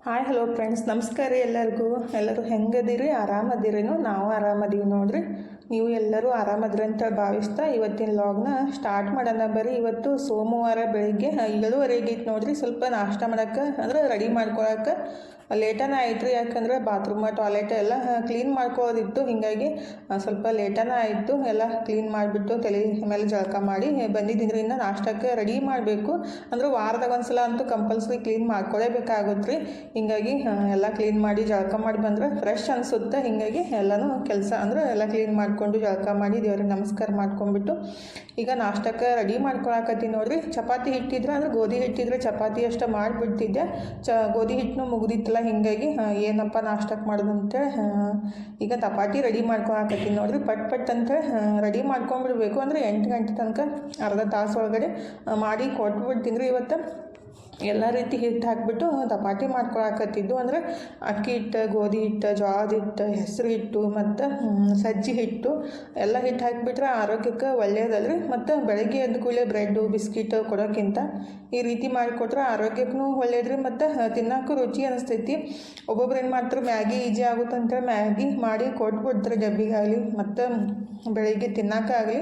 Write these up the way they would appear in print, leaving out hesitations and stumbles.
Hi hello friends, ನಮಸ್ಕಾರ ರೀ ಎಲ್ಲರಿಗೂ. ಎಲ್ಲರೂ ಹೆಂಗದಿರಿ? ಆರಾಮದಿರೇನು? ನಾವು ಆರಾಮದೀವಿ ನೋಡ್ರಿ. ನೀವು ಎಲ್ಲರೂ ಆರಾಮದ್ರಿ ಅಂತ ಭಾವಿಸ್ತಾ ಇವತ್ತಿನ ಲಾಗ್ನ ಸ್ಟಾರ್ಟ್ ಮಾಡೋಣ. ಬರೀ ಇವತ್ತು ಸೋಮವಾರ ಬೆಳಿಗ್ಗೆ 7:30 ಐತೆ ನೋಡ್ರಿ. ಸ್ವಲ್ಪ ನಾಷ್ಟ ಮಾಡೋಕ್ಕೆ ಅಂದ್ರೆ ರೆಡಿ ಮಾಡ್ಕೊಳಕ್ಕೆ ಲೇಟನ ಆಯ್ತು ರೀ. ಯಾಕಂದ್ರೆ ಬಾತ್ರೂಮ್ ಟಾಯ್ಲೆಟ್ ಎಲ್ಲ ಕ್ಲೀನ್ ಮಾಡ್ಕೊಳ್ಳೋದಿತ್ತು. ಹೀಗಾಗಿ ಸ್ವಲ್ಪ ಲೇಟನ ಆಯಿತು. ಎಲ್ಲ ಕ್ಲೀನ್ ಮಾಡಿಬಿಟ್ಟು ತಲೆ ಮೇಲೆ ಜಳಕ ಮಾಡಿ ಬಂದಿದ್ದೀನಿ. ಇನ್ನು ನಾಷ್ಟಕ್ಕೆ ರೆಡಿ ಮಾಡಬೇಕು. ಅಂದ್ರೆ ವಾರದಾಗ ಒಂದು ಸಲ ಅಂತೂ ಕಂಪಲ್ಸರಿ ಕ್ಲೀನ್ ಮಾಡ್ಕೊಳ್ಳೇಬೇಕಾಗುತ್ತೆ ರೀ. ಹೀಗಾಗಿ ಎಲ್ಲ ಕ್ಲೀನ್ ಮಾಡಿ ಜಳಕ ಮಾಡಿ ಬಂದರೆ ಫ್ರೆಶ್ ಅನಿಸುತ್ತೆ. ಹೀಗಾಗಿ ಎಲ್ಲನೂ ಕೆಲಸ ಅಂದ್ರೆ ಎಲ್ಲ ಕ್ಲೀನ್ ಮಾಡಿಕೊಂಡು ಜಳಕ ಮಾಡಿ ದೇವ್ರಿಗೆ ನಮಸ್ಕಾರ ಮಾಡ್ಕೊಂಡ್ಬಿಟ್ಟು ಈಗ ನಾಷ್ಟಕ್ಕೆ ರೆಡಿ ಮಾಡ್ಕೊಳಕತ್ತೀನಿ ನೋಡ್ರಿ. ಚಪಾತಿ ಹಿಟ್ಟಿದ್ರೆ ಅಂದ್ರೆ ಗೋಧಿ ಹಿಟ್ಟಿದ್ರೆ ಚಪಾತಿ ಅಷ್ಟು ಮಾಡಿಬಿಡ್ತಿದ್ದೆ. ಗೋಧಿ ಹಿಟ್ಟನ್ನು ಮುಗಿದಿತ್ತಲ್ಲ, ಹೀಗಾಗಿ ಏನಪ್ಪ ನಾಷ್ಟಕ್ಕೆ ಮಾಡೋದು ಅಂತೇಳಿ ಈಗ ಚಪಾತಿ ರೆಡಿ ಮಾಡ್ಕೊಳಕತ್ತೀನಿ ನೋಡ್ರಿ. ಪಟ್ ಅಂತೇಳಿ ರೆಡಿ ಮಾಡ್ಕೊಂಡ್ಬಿಡ್ಬೇಕು. ಅಂದರೆ 8 ಗಂಟೆ ತನಕ ಅರ್ಧ ತಾಸು ಒಳಗಡೆ ಮಾಡಿ ಕೊಟ್ಬಿಡ್ತೀನಿ ರೀ. ಇವತ್ತು ಎಲ್ಲ ರೀತಿ ಹಿಟ್ಟು ಹಾಕಿಬಿಟ್ಟು ಚಪಾತಿ ಮಾಡ್ಕೊಳಕತ್ತಿದ್ದು. ಅಂದರೆ ಅಕ್ಕಿ ಹಿಟ್ಟು, ಗೋಧಿ ಹಿಟ್ಟು, ಜೋಳದ ಹಿಟ್ಟು, ಹೆಸರು ಹಿಟ್ಟು ಮತ್ತು ಸಜ್ಜಿ ಹಿಟ್ಟು ಎಲ್ಲ ಹಿಟ್ಟು ಹಾಕಿಬಿಟ್ರೆ ಆರೋಗ್ಯಕ್ಕೆ ಒಳ್ಳೆಯದಲ್ರಿ. ಮತ್ತು ಬೆಳಗ್ಗೆ ಎದ್ದ ಕೂಡಲೇ ಬ್ರೆಡ್ಡು ಬಿಸ್ಕಿಟ್ ಕೊಡೋಕ್ಕಿಂತ ಈ ರೀತಿ ಮಾಡಿಕೊಟ್ರೆ ಆರೋಗ್ಯಕ್ಕೂ ಒಳ್ಳೇದ್ರಿ. ಮತ್ತು ತಿನ್ನೋಕ್ಕೂ ರುಚಿ ಅನಿಸ್ತೈತಿ. ಒಬ್ಬೊಬ್ರು ಏನು ಮಾಡ್ತಾರೆ, ಮ್ಯಾಗಿ ಈಜಿ ಆಗುತ್ತೆ ಅಂತೇಳಿ ಮ್ಯಾಗಿ ಮಾಡಿ ಕೊಟ್ಬಿಡ್ತಾರೆ ಡಬ್ಬಿಗಾಗಲಿ ಮತ್ತು ಬೆಳಿಗ್ಗೆ ತಿನ್ನೋಕ್ಕಾಗಲಿ.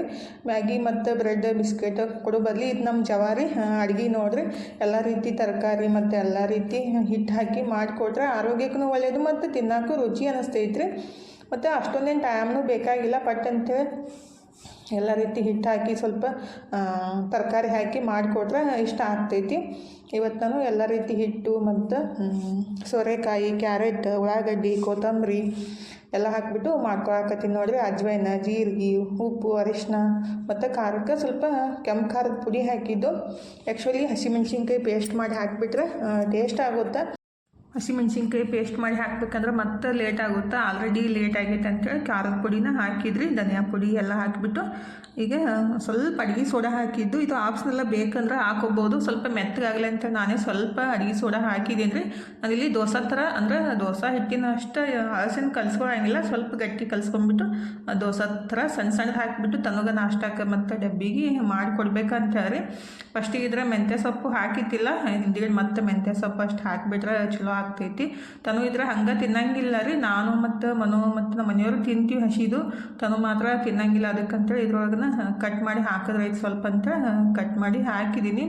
ಮ್ಯಾಗಿ ಮತ್ತು ಬ್ರೆಡ್ ಬಿಸ್ಕೆಟ್ ಕೊಡೋ ಬದಲಿ ಇದು ನಮ್ಮ ಜವಾರಿ ಅಡುಗೆ ನೋಡ್ರಿ. ಎಲ್ಲ ರೀತಿ ತರಕಾರಿ ಮತ್ತು ಎಲ್ಲ ರೀತಿ ಹಿಟ್ಟು ಹಾಕಿ ಮಾಡಿಕೊಟ್ರೆ ಆರೋಗ್ಯಕ್ಕೂ ಒಳ್ಳೆಯದು ಮತ್ತು ತಿನ್ನೋಕ್ಕೂ ರುಚಿ ಅನ್ನಿಸ್ತೈತ್ರಿ. ಮತ್ತು ಅಷ್ಟೊಂದೇನು ಟೈಮ್ನೂ ಬೇಕಾಗಿಲ್ಲ. ಪಟ್ ಅಂತೇಳಿ ಎಲ್ಲ ರೀತಿ ಹಿಟ್ಟು ಹಾಕಿ ಸ್ವಲ್ಪ ತರಕಾರಿ ಹಾಕಿ ಮಾಡಿಕೊಟ್ರೆ ಇಷ್ಟ ಆಗ್ತೈತಿ. ಇವತ್ತು ನಾನು ಎಲ್ಲ ರೀತಿ ಹಿಟ್ಟು ಮತ್ತು ಸೋರೆಕಾಯಿ, ಕ್ಯಾರೆಟ್, ಉಳ್ಳಾಗಡ್ಡಿ, ಕೊತ್ತಂಬರಿ ಎಲ್ಲ ಹಾಕಿಬಿಟ್ಟು ಮಾಡ್ಕೊಳಕತ್ತೀನಿ ನೋಡ್ರಿ. ಅಜ್ವೈನ, ಜೀರಿಗೆ, ಉಪ್ಪು, ಅರಿಶಿನ ಮತ್ತು ಖಾರಕ್ಕೆ ಸ್ವಲ್ಪ ಕೆಂಪು ಖಾರದ ಪುಡಿ ಹಾಕಿದ್ದು. ಆ್ಯಕ್ಚುಲಿ ಹಸಿಮೆಣ್ಸಿನ್ಕಾಯಿ ಪೇಸ್ಟ್ ಮಾಡಿ ಹಾಕಿಬಿಟ್ರೆ ಟೇಸ್ಟ್ ಆಗುತ್ತೆ. ಹಸಿಮೆಣ್ಸಿನ್ಕಾಯಿ ಪೇಸ್ಟ್ ಮಾಡಿ ಹಾಕ್ಬೇಕಂದ್ರೆ ಮತ್ತೆ ಲೇಟ್ ಆಗುತ್ತೆ. ಆಲ್ರೆಡಿ ಲೇಟ್ ಆಗೈತೆ ಅಂತೇಳಿ ಖಾರದ ಪುಡಿನ ಹಾಕಿದ್ರಿ. ಧನಿಯಾ ಪುಡಿ ಎಲ್ಲ ಹಾಕಿಬಿಟ್ಟು ಈಗ ಸ್ವಲ್ಪ ಅಡುಗೆ ಸೋಡಾ ಹಾಕಿದ್ದು. ಇದು ಆಪ್ಷನಲ್ಲ, ಬೇಕಂದ್ರೆ ಹಾಕೋಬೋದು. ಸ್ವಲ್ಪ ಮೆತ್ತಗಾಗಲಿ ಅಂತ ನಾನೇ ಸ್ವಲ್ಪ ಅಡುಗೆ ಸೋಡಾ ಹಾಕಿದ್ದೀನಿ ರೀ. ನಾನಿಲ್ಲಿ ದೋಸೆ ಥರ ಅಂದರೆ ದೋಸೆ ಹಿಟ್ಟಿನ ಅಷ್ಟು ಹಳಸಿನ ಕಲಿಸ್ಕೊಳಂಗಿಲ್ಲ, ಸ್ವಲ್ಪ ಗಟ್ಟಿ ಕಲಿಸ್ಕೊಂಡ್ಬಿಟ್ಟು ದೋಸೆ ಥರ ಸಣ್ಣ ಸಣ್ಣ ಹಾಕಿಬಿಟ್ಟು ತನಗ ನಾಷ್ಟಕ್ಕೆ ಮತ್ತು ಡಬ್ಬಿಗೆ ಮಾಡಿಕೊಡ್ಬೇಕಂತ ರೀ. ಫಸ್ಟಿಗೆ ಇದ್ರೆ ಮೆಂತ್ಯ ಸೊಪ್ಪು ಹಾಕಿತ್ತಿಲ್ಲ, ಹಿಂದಿಗೆ ಮತ್ತೆ ಮೆಂತ್ಯ ಸೊಪ್ಪು ಅಷ್ಟು ಹಾಕಿಬಿಟ್ರೆ ಚಲೋ ಆಗ್ತೈತಿ. ತನು ಇದ್ರೆ ಹಂಗೆ ತಿನ್ನಂಗಿಲ್ಲ ರೀ. ನಾನು ಮತ್ತು ಮನು ಮತ್ತು ನಮ್ಮ ಮನೆಯವರು ತಿಂತೀವಿ ಹಸಿದು, ತನು ಮಾತ್ರ ತಿನ್ನಂಗಿಲ್ಲ. ಅದಕ್ಕಂತೇಳಿ ಇದ್ರೊಳಗನ ಕಟ್ ಮಾಡಿ ಹಾಕಿದ್ರೆ ಐತೆ ಸ್ವಲ್ಪ ಅಂತ ಕಟ್ ಮಾಡಿ ಹಾಕಿದ್ದೀನಿ.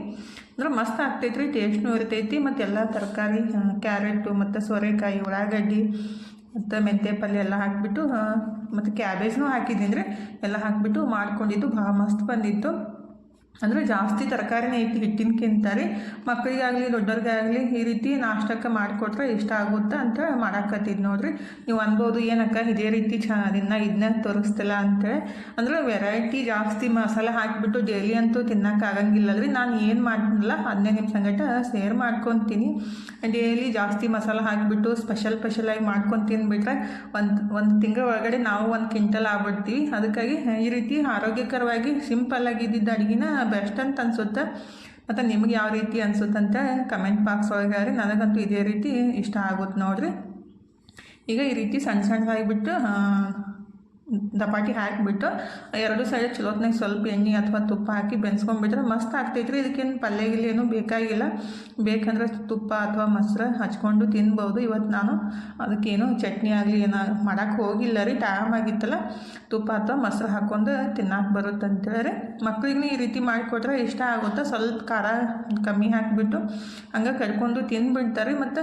ಅಂದ್ರೆ ಮಸ್ತ್ ಆಗ್ತೈತ್ರಿ, ಟೇಸ್ಟ್ನೂ ಇರ್ತೈತಿ. ಮತ್ತು ಎಲ್ಲ ತರಕಾರಿ, ಕ್ಯಾರೆಟು ಮತ್ತು ಸೋರೆಕಾಯಿ, ಉಳ್ಳಾಗಡ್ಡಿ ಮತ್ತು ಮೆಂತ್ಯ ಪಲ್ಯ ಎಲ್ಲ ಹಾಕಿಬಿಟ್ಟು ಮತ್ತು ಕ್ಯಾಬೇಜ್ನೂ ಹಾಕಿದ್ದೀನಿ ರೀ. ಎಲ್ಲ ಹಾಕಿಬಿಟ್ಟು ಮಾಡ್ಕೊಂಡಿದ್ದು ಭಾಳ ಮಸ್ತ್ ಬಂದಿತ್ತು. ಅಂದರೆ ಜಾಸ್ತಿ ತರಕಾರಿನೇ ಐತಿ ಹಿಟ್ಟಿನಕ್ಕಿಂತ ರೀ. ಮಕ್ಕಳಿಗಾಗಲಿ ದೊಡ್ಡವ್ರಿಗಾಗಲಿ ಈ ರೀತಿ ನಾಷ್ಟಕ್ಕೆ ಮಾಡಿಕೊಟ್ರೆ ಇಷ್ಟ ಆಗುತ್ತೆ ಅಂತ ಮಾಡಾಕತ್ತಿದ್ದು ನೋಡ್ರಿ. ನೀವು ಅನ್ಬೋದು, ಏನಕ್ಕ ಇದೇ ರೀತಿ ಇದನ್ನ ತೋರಿಸ್ತಿಲ್ಲ ಅಂತೇಳಿ. ಅಂದರೆ ವೆರೈಟಿ ಜಾಸ್ತಿ ಮಸಾಲೆ ಹಾಕಿಬಿಟ್ಟು ಡೈಲಿ ಅಂತೂ ತಿನ್ನೋಕ್ಕಾಗಂಗಿಲ್ಲ ರೀ. ನಾನು ಏನು ಮಾಡ್ತೀನಲ್ಲ ಅದನ್ನೇ ನಿಮ್ಮ ಸಂಗಟ ಶೇರ್ ಮಾಡ್ಕೊತೀನಿ. ಡೈಲಿ ಜಾಸ್ತಿ ಮಸಾಲೆ ಹಾಕಿಬಿಟ್ಟು ಸ್ಪೆಷಲಾಗಿ ಮಾಡ್ಕೊಂಡು ತಿಂದುಬಿಟ್ರೆ ಒಂದು ತಿಂಗಳ ಒಳಗಡೆ ನಾವು 1 ಕ್ವಿಂಟಲ್ ಆಗ್ಬಿಡ್ತೀವಿ. ಅದಕ್ಕಾಗಿ ಈ ರೀತಿ ಆರೋಗ್ಯಕರವಾಗಿ ಸಿಂಪಲ್ಲಾಗಿದ್ದಿದ್ದು ಅಡುಗೆನ ಬೆಸ್ಟ್ ಅಂತ ಅನಿಸುತ್ತೆ. ಮತ್ತು ನಿಮ್ಗೆ ಯಾವ ರೀತಿ ಅನಿಸುತ್ತಂತ ಕಮೆಂಟ್ ಬಾಕ್ಸ್ ಒಳಗೆ. ನನಗಂತೂ ಇದೇ ರೀತಿ ಇಷ್ಟ ಆಗುತ್ತೆ ನೋಡ್ರಿ. ಈಗ ಈ ರೀತಿ ಸಣ್ಣದಾಗಿಬಿಟ್ಟು ಚಪಾತಿ ಹಾಕಿಬಿಟ್ಟು ಎರಡು ಸೈಡ್ ಚಲೋತ್ನಾಗ ಸ್ವಲ್ಪ ಎಣ್ಣೆ ಅಥವಾ ತುಪ್ಪ ಹಾಕಿ ಬೆನ್ಸ್ಕೊಂಡ್ಬಿಟ್ರೆ ಮಸ್ತ್ ಆಗ್ತೈತ್ರಿ. ಇದಕ್ಕೇನು ಪಲ್ಯ ಗಿಲ್ಯ ಏನೂ ಬೇಕಾಗಿಲ್ಲ. ಬೇಕಂದ್ರೆ ತುಪ್ಪ ಅಥವಾ ಮೊಸರು ಹಚ್ಕೊಂಡು ತಿನ್ಬೋದು. ಇವತ್ತು ನಾನು ಅದಕ್ಕೇನು ಚಟ್ನಿ ಆಗಲಿ ಏನೋ ಮಾಡೋಕ್ಕೆ ಹೋಗಿಲ್ಲ ರೀ. ಟೈಮ್ ಆಗಿತ್ತಲ್ಲ, ತುಪ್ಪ ಅಥವಾ ಮೊಸರು ಹಾಕ್ಕೊಂಡು ತಿನ್ನಕ್ಕೆ ಬರುತ್ತೆ ಅಂತೇಳಿ ಮಕ್ಳಿಗೂ ಈ ರೀತಿ ಮಾಡಿಕೊಟ್ರೆ ಇಷ್ಟ ಆಗುತ್ತೆ. ಸ್ವಲ್ಪ ಖಾರ ಕಮ್ಮಿ ಹಾಕಿಬಿಟ್ಟು ಹಂಗೆ ಕಡ್ಕೊಂಡು ತಿಂದುಬಿಡ್ತಾರೆ. ಮತ್ತು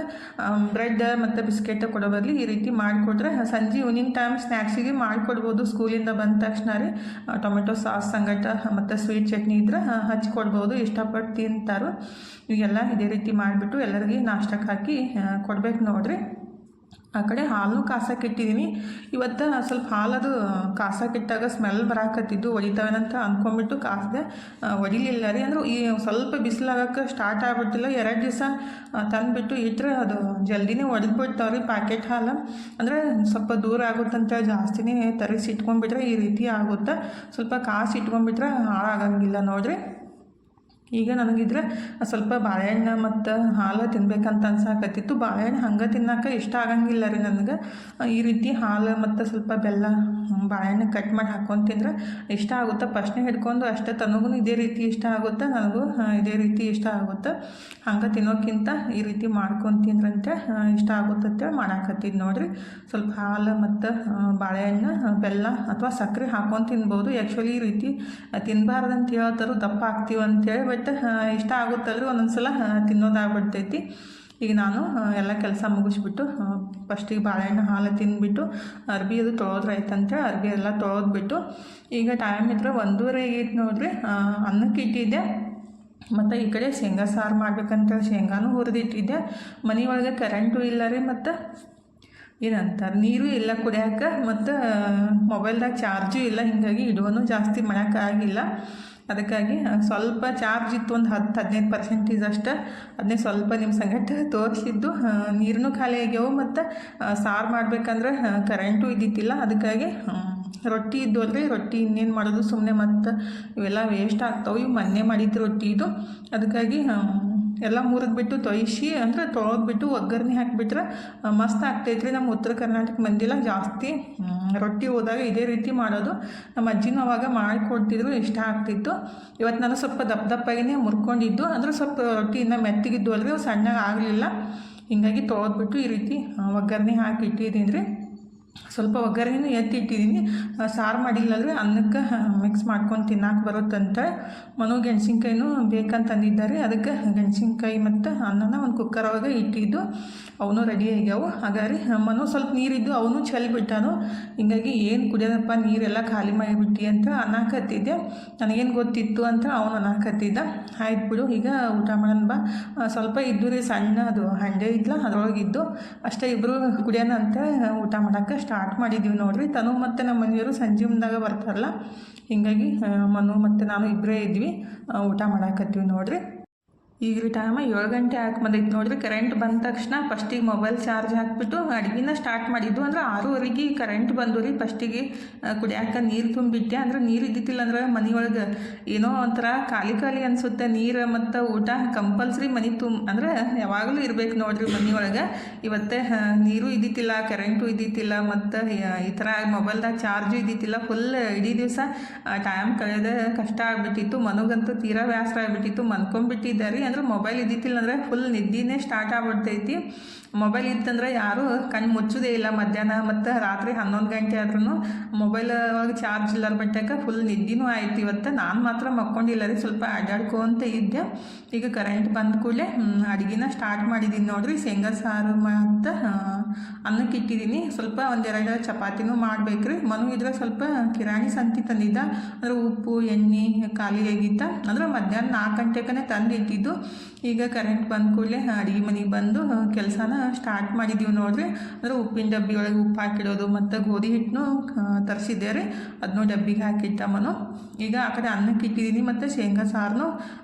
ಬ್ರೆಡ್ ಮತ್ತು ಬಿಸ್ಕೆಟ್ ಕೊಡೋ ಬದಲು ಈ ರೀತಿ ಮಾಡಿಕೊಟ್ರೆ ಸಂಜೆ ಈವ್ನಿಂಗ್ ಟೈಮ್ ಸ್ನ್ಯಾಕ್ಸಿಗೆ ಮಾಡಿಕೊಡ್ಬೋದು. ಸ್ಕೂಲಿಂದ ಬಂದ ತಕ್ಷಣ ರೀ ಟೊಮೆಟೊ ಸಾಸ್ ಸಂಗಟ ಮತ್ತು ಸ್ವೀಟ್ ಚಟ್ನಿ ಇದ್ರೆ ಹಚ್ಕೊಡ್ಬೋದು. ಇಷ್ಟಪಟ್ಟು ತಿಂತಾರೋ. ಈಗೆಲ್ಲ ಇದೇ ರೀತಿ ಮಾಡಿಬಿಟ್ಟು ಎಲ್ಲರಿಗೆ ನಾಷ್ಟಕ್ಕೆ ಹಾಕಿ ಕೊಡ್ಬೇಕು ನೋಡ್ರಿ. ಆ ಕಡೆ ಹಾಲನ್ನು ಕಾಸಕ್ಕಿಟ್ಟಿದ್ದೀನಿ. ಇವತ್ತು ಸ್ವಲ್ಪ ಹಾಲದು ಕಾಸಕ್ಕಿಟ್ಟಾಗ ಸ್ಮೆಲ್ ಬರಾಕತ್ತಿದ್ದು, ಒಡಿತಾವೇನಂತ ಅಂದ್ಕೊಂಬಿಟ್ಟು ಕಾಸಿದೆ, ಒಡಿಲಿಲ್ಲ ರೀ. ಅಂದ್ರೆ ಈ ಸ್ವಲ್ಪ ಬಿಸಿಲಾಗಕ್ಕೆ ಸ್ಟಾರ್ಟ್ ಆಗ್ಬಿಟ್ಟಿಲ್ಲ. 2 ದಿವಸ ತಂದುಬಿಟ್ಟು ಇಟ್ಟರೆ ಅದು ಜಲ್ದಿನೇ ಒಡೆದ್ಬಿಡ್ತಾವೆ ರೀ ಪ್ಯಾಕೆಟ್ ಹಾಲು. ಅಂದರೆ ಸ್ವಲ್ಪ ದೂರ ಆಗುತ್ತಂತ ಜಾಸ್ತಿನೇ ತರಿಸಿ ಇಟ್ಕೊಂಡ್ಬಿಟ್ರೆ ಈ ರೀತಿ ಆಗುತ್ತೆ. ಸ್ವಲ್ಪ ಕಾಸು ಇಟ್ಕೊಂಡ್ಬಿಟ್ರೆ ಹಾಳಾಗಂಗಿಲ್ಲ ನೋಡಿರಿ. ಈಗ ನನಗಿದ್ರೆ ಸ್ವಲ್ಪ ಬಾಳೆಹಣ್ಣು ಮತ್ತು ಹಾಲು ತಿನ್ಬೇಕಂತ ಅನ್ಸಾಕತ್ತಿತ್ತು. ಬಾಳೆಹಣ್ಣು ಹಂಗೆ ತಿನ್ನೋಕೆ ಇಷ್ಟ ಆಗಂಗಿಲ್ಲ ರೀ ನನಗೆ. ಈ ರೀತಿ ಹಾಲು ಮತ್ತು ಸ್ವಲ್ಪ ಬೆಲ್ಲ ಬಾಳೆಹಣ್ಣು ಕಟ್ ಮಾಡಿ ಹಾಕ್ಕೊಂಡು ತಿಂದ್ರೆ ಇಷ್ಟ ಆಗುತ್ತೆ. ಫಸ್ಟ್ನೇ ಹಿಡ್ಕೊಂಡು ಅಷ್ಟೇ ತನಗೂ ಇದೇ ರೀತಿ ಇಷ್ಟ ಆಗುತ್ತೆ, ನನಗೂ ಇದೇ ರೀತಿ ಇಷ್ಟ ಆಗುತ್ತೆ. ಹಂಗೆ ತಿನ್ನೋಕ್ಕಿಂತ ಈ ರೀತಿ ಮಾಡ್ಕೊಂಡು ತಿಂದ್ರಂತೆ ಇಷ್ಟ ಆಗುತ್ತೆ ಮಾಡಾಕತ್ತಿದ್ದು ನೋಡಿರಿ. ಸ್ವಲ್ಪ ಹಾಲು ಮತ್ತು ಬಾಳೆಹಣ್ಣು, ಬೆಲ್ಲ ಅಥವಾ ಸಕ್ಕರೆ ಹಾಕ್ಕೊಂಡು ತಿನ್ಬೋದು. ಆ್ಯಕ್ಚುಲಿ ಈ ರೀತಿ ತಿನ್ನಬಾರ್ದಂತ ಹೇಳ್ತಾರೆ, ದಪ್ಪ ಆಗ್ತೀವಿ ಅಂತೇಳಿ. ಬಟ್ ಇಷ್ಟ ಆಗುತ್ತಲ್ರಿ ಒಂದೊಂದು ಸಲ ತಿನ್ನೋದಾಗ್ಬಿಡ್ತೈತಿ. ಈಗ ನಾನು ಎಲ್ಲ ಕೆಲಸ ಮುಗಿಸ್ಬಿಟ್ಟು ಫಸ್ಟಿಗೆ ಬಾಳೆಹಣ್ಣು ಹಾಲು ತಿಂದುಬಿಟ್ಟು ಅರ್ಬಿ ಅದು ತೊಳೆದ್ರಾಯ್ತಂತೇಳಿ ಅರ್ಬಿ ಎಲ್ಲ ತೊಳೆದ್ಬಿಟ್ಟು ಈಗ ಟೈಮ್ ಇದ್ರೆ 1:30 ಆಗೈತೆ ನೋಡಿರಿ. ಅನ್ನಕ್ಕೆ ಇಟ್ಟಿದ್ದೆ ಮತ್ತು ಈ ಕಡೆ ಶೇಂಗಾ ಸಾರು ಮಾಡ್ಬೇಕಂತೇಳಿ ಶೇಂಗಾನೂ ಹುರಿದಿಟ್ಟಿದ್ದೆ. ಮನೆಯೊಳಗೆ ಕರೆಂಟು ಇಲ್ಲ ರೀ, ಮತ್ತು ಏನಂತಾರೆ ನೀರು ಇಲ್ಲ ಕುಡಿಯೋಕೆ, ಮತ್ತು ಮೊಬೈಲ್ದಾಗ ಚಾರ್ಜು ಇಲ್ಲ. ಹೀಗಾಗಿ ಇಡುವನು ಜಾಸ್ತಿ ಮಾಡೋಕ್ಕಾಗಿಲ್ಲ. ಅದಕ್ಕಾಗಿ ಸ್ವಲ್ಪ ಚಾರ್ಜ್ ಇತ್ತು, ಒಂದು 10-15% ಅಷ್ಟೇ. ಅದನ್ನೇ ಸ್ವಲ್ಪ ನಿಮ್ಮ ಸಂಗಟ ತೋರಿಸಿದ್ದು. ನೀರನ್ನು ಖಾಲಿ ಆಗ್ಯಾವು, ಮತ್ತು ಸಾರು ಮಾಡ್ಬೇಕಂದ್ರೆ ಕರೆಂಟು ಇದ್ದಿತ್ತಿಲ್ಲ. ಅದಕ್ಕಾಗಿ ರೊಟ್ಟಿ ಇದ್ದು ಅಲ್ರಿ, ರೊಟ್ಟಿ ಇನ್ನೇನು ಮಾಡೋದು ಸುಮ್ಮನೆ, ಮತ್ತು ಇವೆಲ್ಲ ವೇಸ್ಟ್ ಆಗ್ತಾವೆ. ಇವು ಮೊನ್ನೆ ಮಾಡಿದ್ದು ರೊಟ್ಟಿ ಇದು. ಅದಕ್ಕಾಗಿ ಎಲ್ಲ ಮುರಿದ್ಬಿಟ್ಟು ತೊಯ್ಸಿ ಅಂದರೆ ತೊಳೆದ್ಬಿಟ್ಟು ಒಗ್ಗರಣೆ ಹಾಕಿಬಿಟ್ರೆ ಮಸ್ತ್ ಆಗ್ತೈತ್ರಿ. ನಮ್ಮ ಉತ್ತರ ಕರ್ನಾಟಕ ಮಂದಿಲ್ಲ ಜಾಸ್ತಿ ರೊಟ್ಟಿ ಹೋದಾಗ ಇದೇ ರೀತಿ ಮಾಡೋದು. ನಮ್ಮ ಅಜ್ಜಿನೂ ಅವಾಗ ಮಾಡಿಕೊಡ್ತಿದ್ರು, ಇಷ್ಟ ಆಗ್ತಿತ್ತು. ಇವತ್ತು ನಾನು ಸ್ವಲ್ಪ ದಪ್ಪಾಗಿನೇ ಮುರ್ಕೊಂಡಿದ್ದು, ಅಂದರೆ ಸ್ವಲ್ಪ ರೊಟ್ಟಿ ಇನ್ನೂ ಮೆತ್ತಗಿದ್ದು ಅಲ್ರಿ, ಅವು ಸಣ್ಣಗೆ ಆಗಲಿಲ್ಲ. ಹೀಗಾಗಿ ತೊಳೆದ್ಬಿಟ್ಟು ಈ ರೀತಿ ಒಗ್ಗರಣೆ ಹಾಕಿ ಇಟ್ಟಿದ್ದೀನಿ ರೀ. ಸ್ವಲ್ಪ ಒಗ್ಗರಣೆನೂ ಎತ್ತಿಟ್ಟಿದ್ದೀನಿ. ಸಾರು ಮಾಡಿಲ್ಲಲ್ರಿ, ಅನ್ನಕ್ಕೆ ಮಿಕ್ಸ್ ಮಾಡ್ಕೊಂಡು ತಿನ್ನಕ್ಕೆ ಬರುತ್ತಂತ ಮನು ಗೆಣಸಿನ್ಕಾಯಿನೂ ಬೇಕಂತಂದಿದ್ದಾರೆ. ಅದಕ್ಕೆ ಗೆಣಸಿನ್ಕಾಯಿ ಮತ್ತು ಅನ್ನನ ಒಂದು ಕುಕ್ಕರ್ ಒಳಗೆ ಇಟ್ಟಿದ್ದು, ಅವನು ರೆಡಿ ಆಗ್ಯಾವು. ಹಾಗಾರಿ ಮನು ಸ್ವಲ್ಪ ನೀರಿದ್ದು ಅವನು ಚೆಲ್ಬಿಟ್ಟಾನು. ಹಿಂಗಾಗಿ ಏನು ಕುಡಿಯೋದಪ್ಪ, ನೀರೆಲ್ಲ ಖಾಲಿ ಮಾಡಿಬಿಟ್ಟು ಅಂತ ಅನ್ನಕತ್ತಿದ್ದೆ. ನನಗೇನು ಗೊತ್ತಿತ್ತು ಅಂತ ಅವನು ಅನ್ನಕತ್ತಿದ್ದ. ಆಯ್ತು ಬಿಡು, ಈಗ ಊಟ ಮಾಡೋಣ ಬಾ. ಸ್ವಲ್ಪ ಇದ್ದು ರೀ ಸಣ್ಣ ಅದು ಹಂಡೆ ಇದ್ಲ, ಅದರೊಳಗಿದ್ದು ಅಷ್ಟೇ. ಇಬ್ಬರು ಕುಡಿಯೋಣ ಅಂತ ಊಟ ಮಾಡೋಕ್ಕೆ ಸ್ಟಾರ್ಟ್ ಮಾಡಿದ್ದೀವಿ ನೋಡಿರಿ. ತನು ಮತ್ತು ನಮ್ಮ ಮನೆಯವರು ಸಂಜೆ ಮುಂದಾಗ ಬರ್ತಾರಲ್ಲ, ಹೀಗಾಗಿ ಮನು ಮತ್ತು ನಾನು ಇಬ್ಬರೇ ಇದ್ವಿ, ಊಟ ಮಾಡಾಕತ್ತೀವಿ ನೋಡಿರಿ. ಈಗ ರೀ ಟೈಮ 7 ಗಂಟೆ ಬಂದೈತೆ ನೋಡಿರಿ. ಕರೆಂಟ್ ಬಂದ ತಕ್ಷಣ ಫಸ್ಟಿಗೆ ಮೊಬೈಲ್ ಚಾರ್ಜ್ ಹಾಕಿಬಿಟ್ಟು ಅಡುಗೆನ ಸ್ಟಾರ್ಟ್ ಮಾಡಿದ್ದು. ಅಂದ್ರೆ 6:30ಗೆ ಕರೆಂಟ್ ಬಂದು ರೀ. ಫಸ್ಟಿಗೆ ಕುಡಿಯೋಕೆ ನೀರು ತುಂಬಿಟ್ಟೆ. ಅಂದ್ರೆ ನೀರು ಇದ್ದಿತ್ತಿಲ್ಲ ಅಂದ್ರೆ ಮನೆಯೊಳಗೆ ಏನೋ ಒಂಥರ ಖಾಲಿ ಅನಿಸುತ್ತೆ. ನೀರು ಮತ್ತು ಊಟ ಕಂಪಲ್ಸರಿ ಮನೆ ಅಂದ್ರೆ ಯಾವಾಗಲೂ ಇರಬೇಕು ನೋಡಿರಿ ಮನೆಯೊಳಗೆ. ಇವತ್ತೇ ನೀರು ಇದ್ದಿತ್ತಿಲ್ಲ, ಕರೆಂಟು ಇದ್ದಿತ್ತಿಲ್ಲ, ಮತ್ತು ಈ ಥರ ಮೊಬೈಲ್ದಾಗ ಚಾರ್ಜು ಇದ್ದಿತ್ತಿಲ್ಲ. ಫುಲ್ ಇಡೀ ದಿವಸ ಟೈಮ್ ಕಳೆದ ಕಷ್ಟ ಆಗಿಬಿಟ್ಟಿತ್ತು. ಮನಗಂತೂ ತೀರಾ ವ್ಯಾಸರ ಆಗಿಬಿಟ್ಟಿತ್ತು, ಮನ್ಕೊಂಡ್ಬಿಟ್ಟಿದ್ದಾರೆ. ಅಂದ್ರೆ ಮೊಬೈಲ್ ಇದ್ದಿತ್ತಿಲ್ಲ ಅಂದರೆ ಫುಲ್ ನಿದ್ದಿನೇ ಸ್ಟಾರ್ಟ್ ಆಗ್ಬಿಡ್ತೈತಿ. ಮೊಬೈಲ್ ಇತ್ತಂದ್ರೆ ಯಾರೂ ಕಣ್ಣು ಮುಚ್ಚೋದೇ ಇಲ್ಲ ಮಧ್ಯಾಹ್ನ, ಮತ್ತು ರಾತ್ರಿ 11 ಗಂಟೆ ಆದ್ರೂ ಮೊಬೈಲ್ ಒಳಗೆ ಚಾರ್ಜ್ ಇಲ್ಲರ ಬಟ್ಟಕ್ಕೆ ಫುಲ್ ನಿದ್ದಿನೂ ಆಯ್ತು. ಇವತ್ತು ನಾನು ಮಾತ್ರ ಮಕ್ಕೊಂಡಿಲ್ಲ ರೀ, ಸ್ವಲ್ಪ ಅಡ್ಡಾಡ್ಕೊಂತ ಇದ್ದೆ. ಈಗ ಕರೆಂಟ್ ಬಂದ ಕೂಡಲೇ ಅಡುಗೆನ ಸ್ಟಾರ್ಟ್ ಮಾಡಿದ್ದೀನಿ ನೋಡಿರಿ. ಶೇಂಗಾ ಸಾರು ಮತ್ತು ಅನ್ನಕ್ಕೆ ಇಟ್ಟಿದ್ದೀನಿ. ಸ್ವಲ್ಪ 1-2 ಚಪಾತಿನೂ ಮಾಡ್ಬೇಕ್ರಿ. ಮನು ಇದ್ರೆ ಸ್ವಲ್ಪ ಕಿರಾಣಿ ಸಂತಿ ತಂದಿದ್ದ, ಅಂದರೆ ಉಪ್ಪು ಎಣ್ಣೆ ಖಾಲಿ ಆಗಿತ್ತ. ಅಂದ್ರೆ ಮಧ್ಯಾಹ್ನ 4 ಗಂಟೆಗೆ ತಂದು ಇಟ್ಟಿದ್ದು. ಈಗ ಕರೆಂಟ್ ಬಂದ ಕೂಡಲೇ ಅಡುಗೆ ಮನೆಗೆ ಬಂದು ಕೆಲಸನ ಸ್ಟಾರ್ಟ್ ಮಾಡಿದ್ದೀವಿ ನೋಡಿರಿ. ಅಂದರೆ ಉಪ್ಪಿನ ಡಬ್ಬಿ ಒಳಗೆ ಉಪ್ಪು ಹಾಕಿಡೋದು, ಮತ್ತು ಗೋಧಿ ಹಿಟ್ಟನ್ನು ತರಿಸಿದ್ದೆ ರೀ, ಅದನ್ನೂ ಡಬ್ಬಿಗೆ ಹಾಕಿಟ್ಟ ಮನು. ಈಗ ಆ ಕಡೆ ಅನ್ನಕ್ಕೆ ಇಟ್ಟಿದ್ದೀನಿ, ಮತ್ತು ಶೇಂಗಾ ಸಾರನ್ನು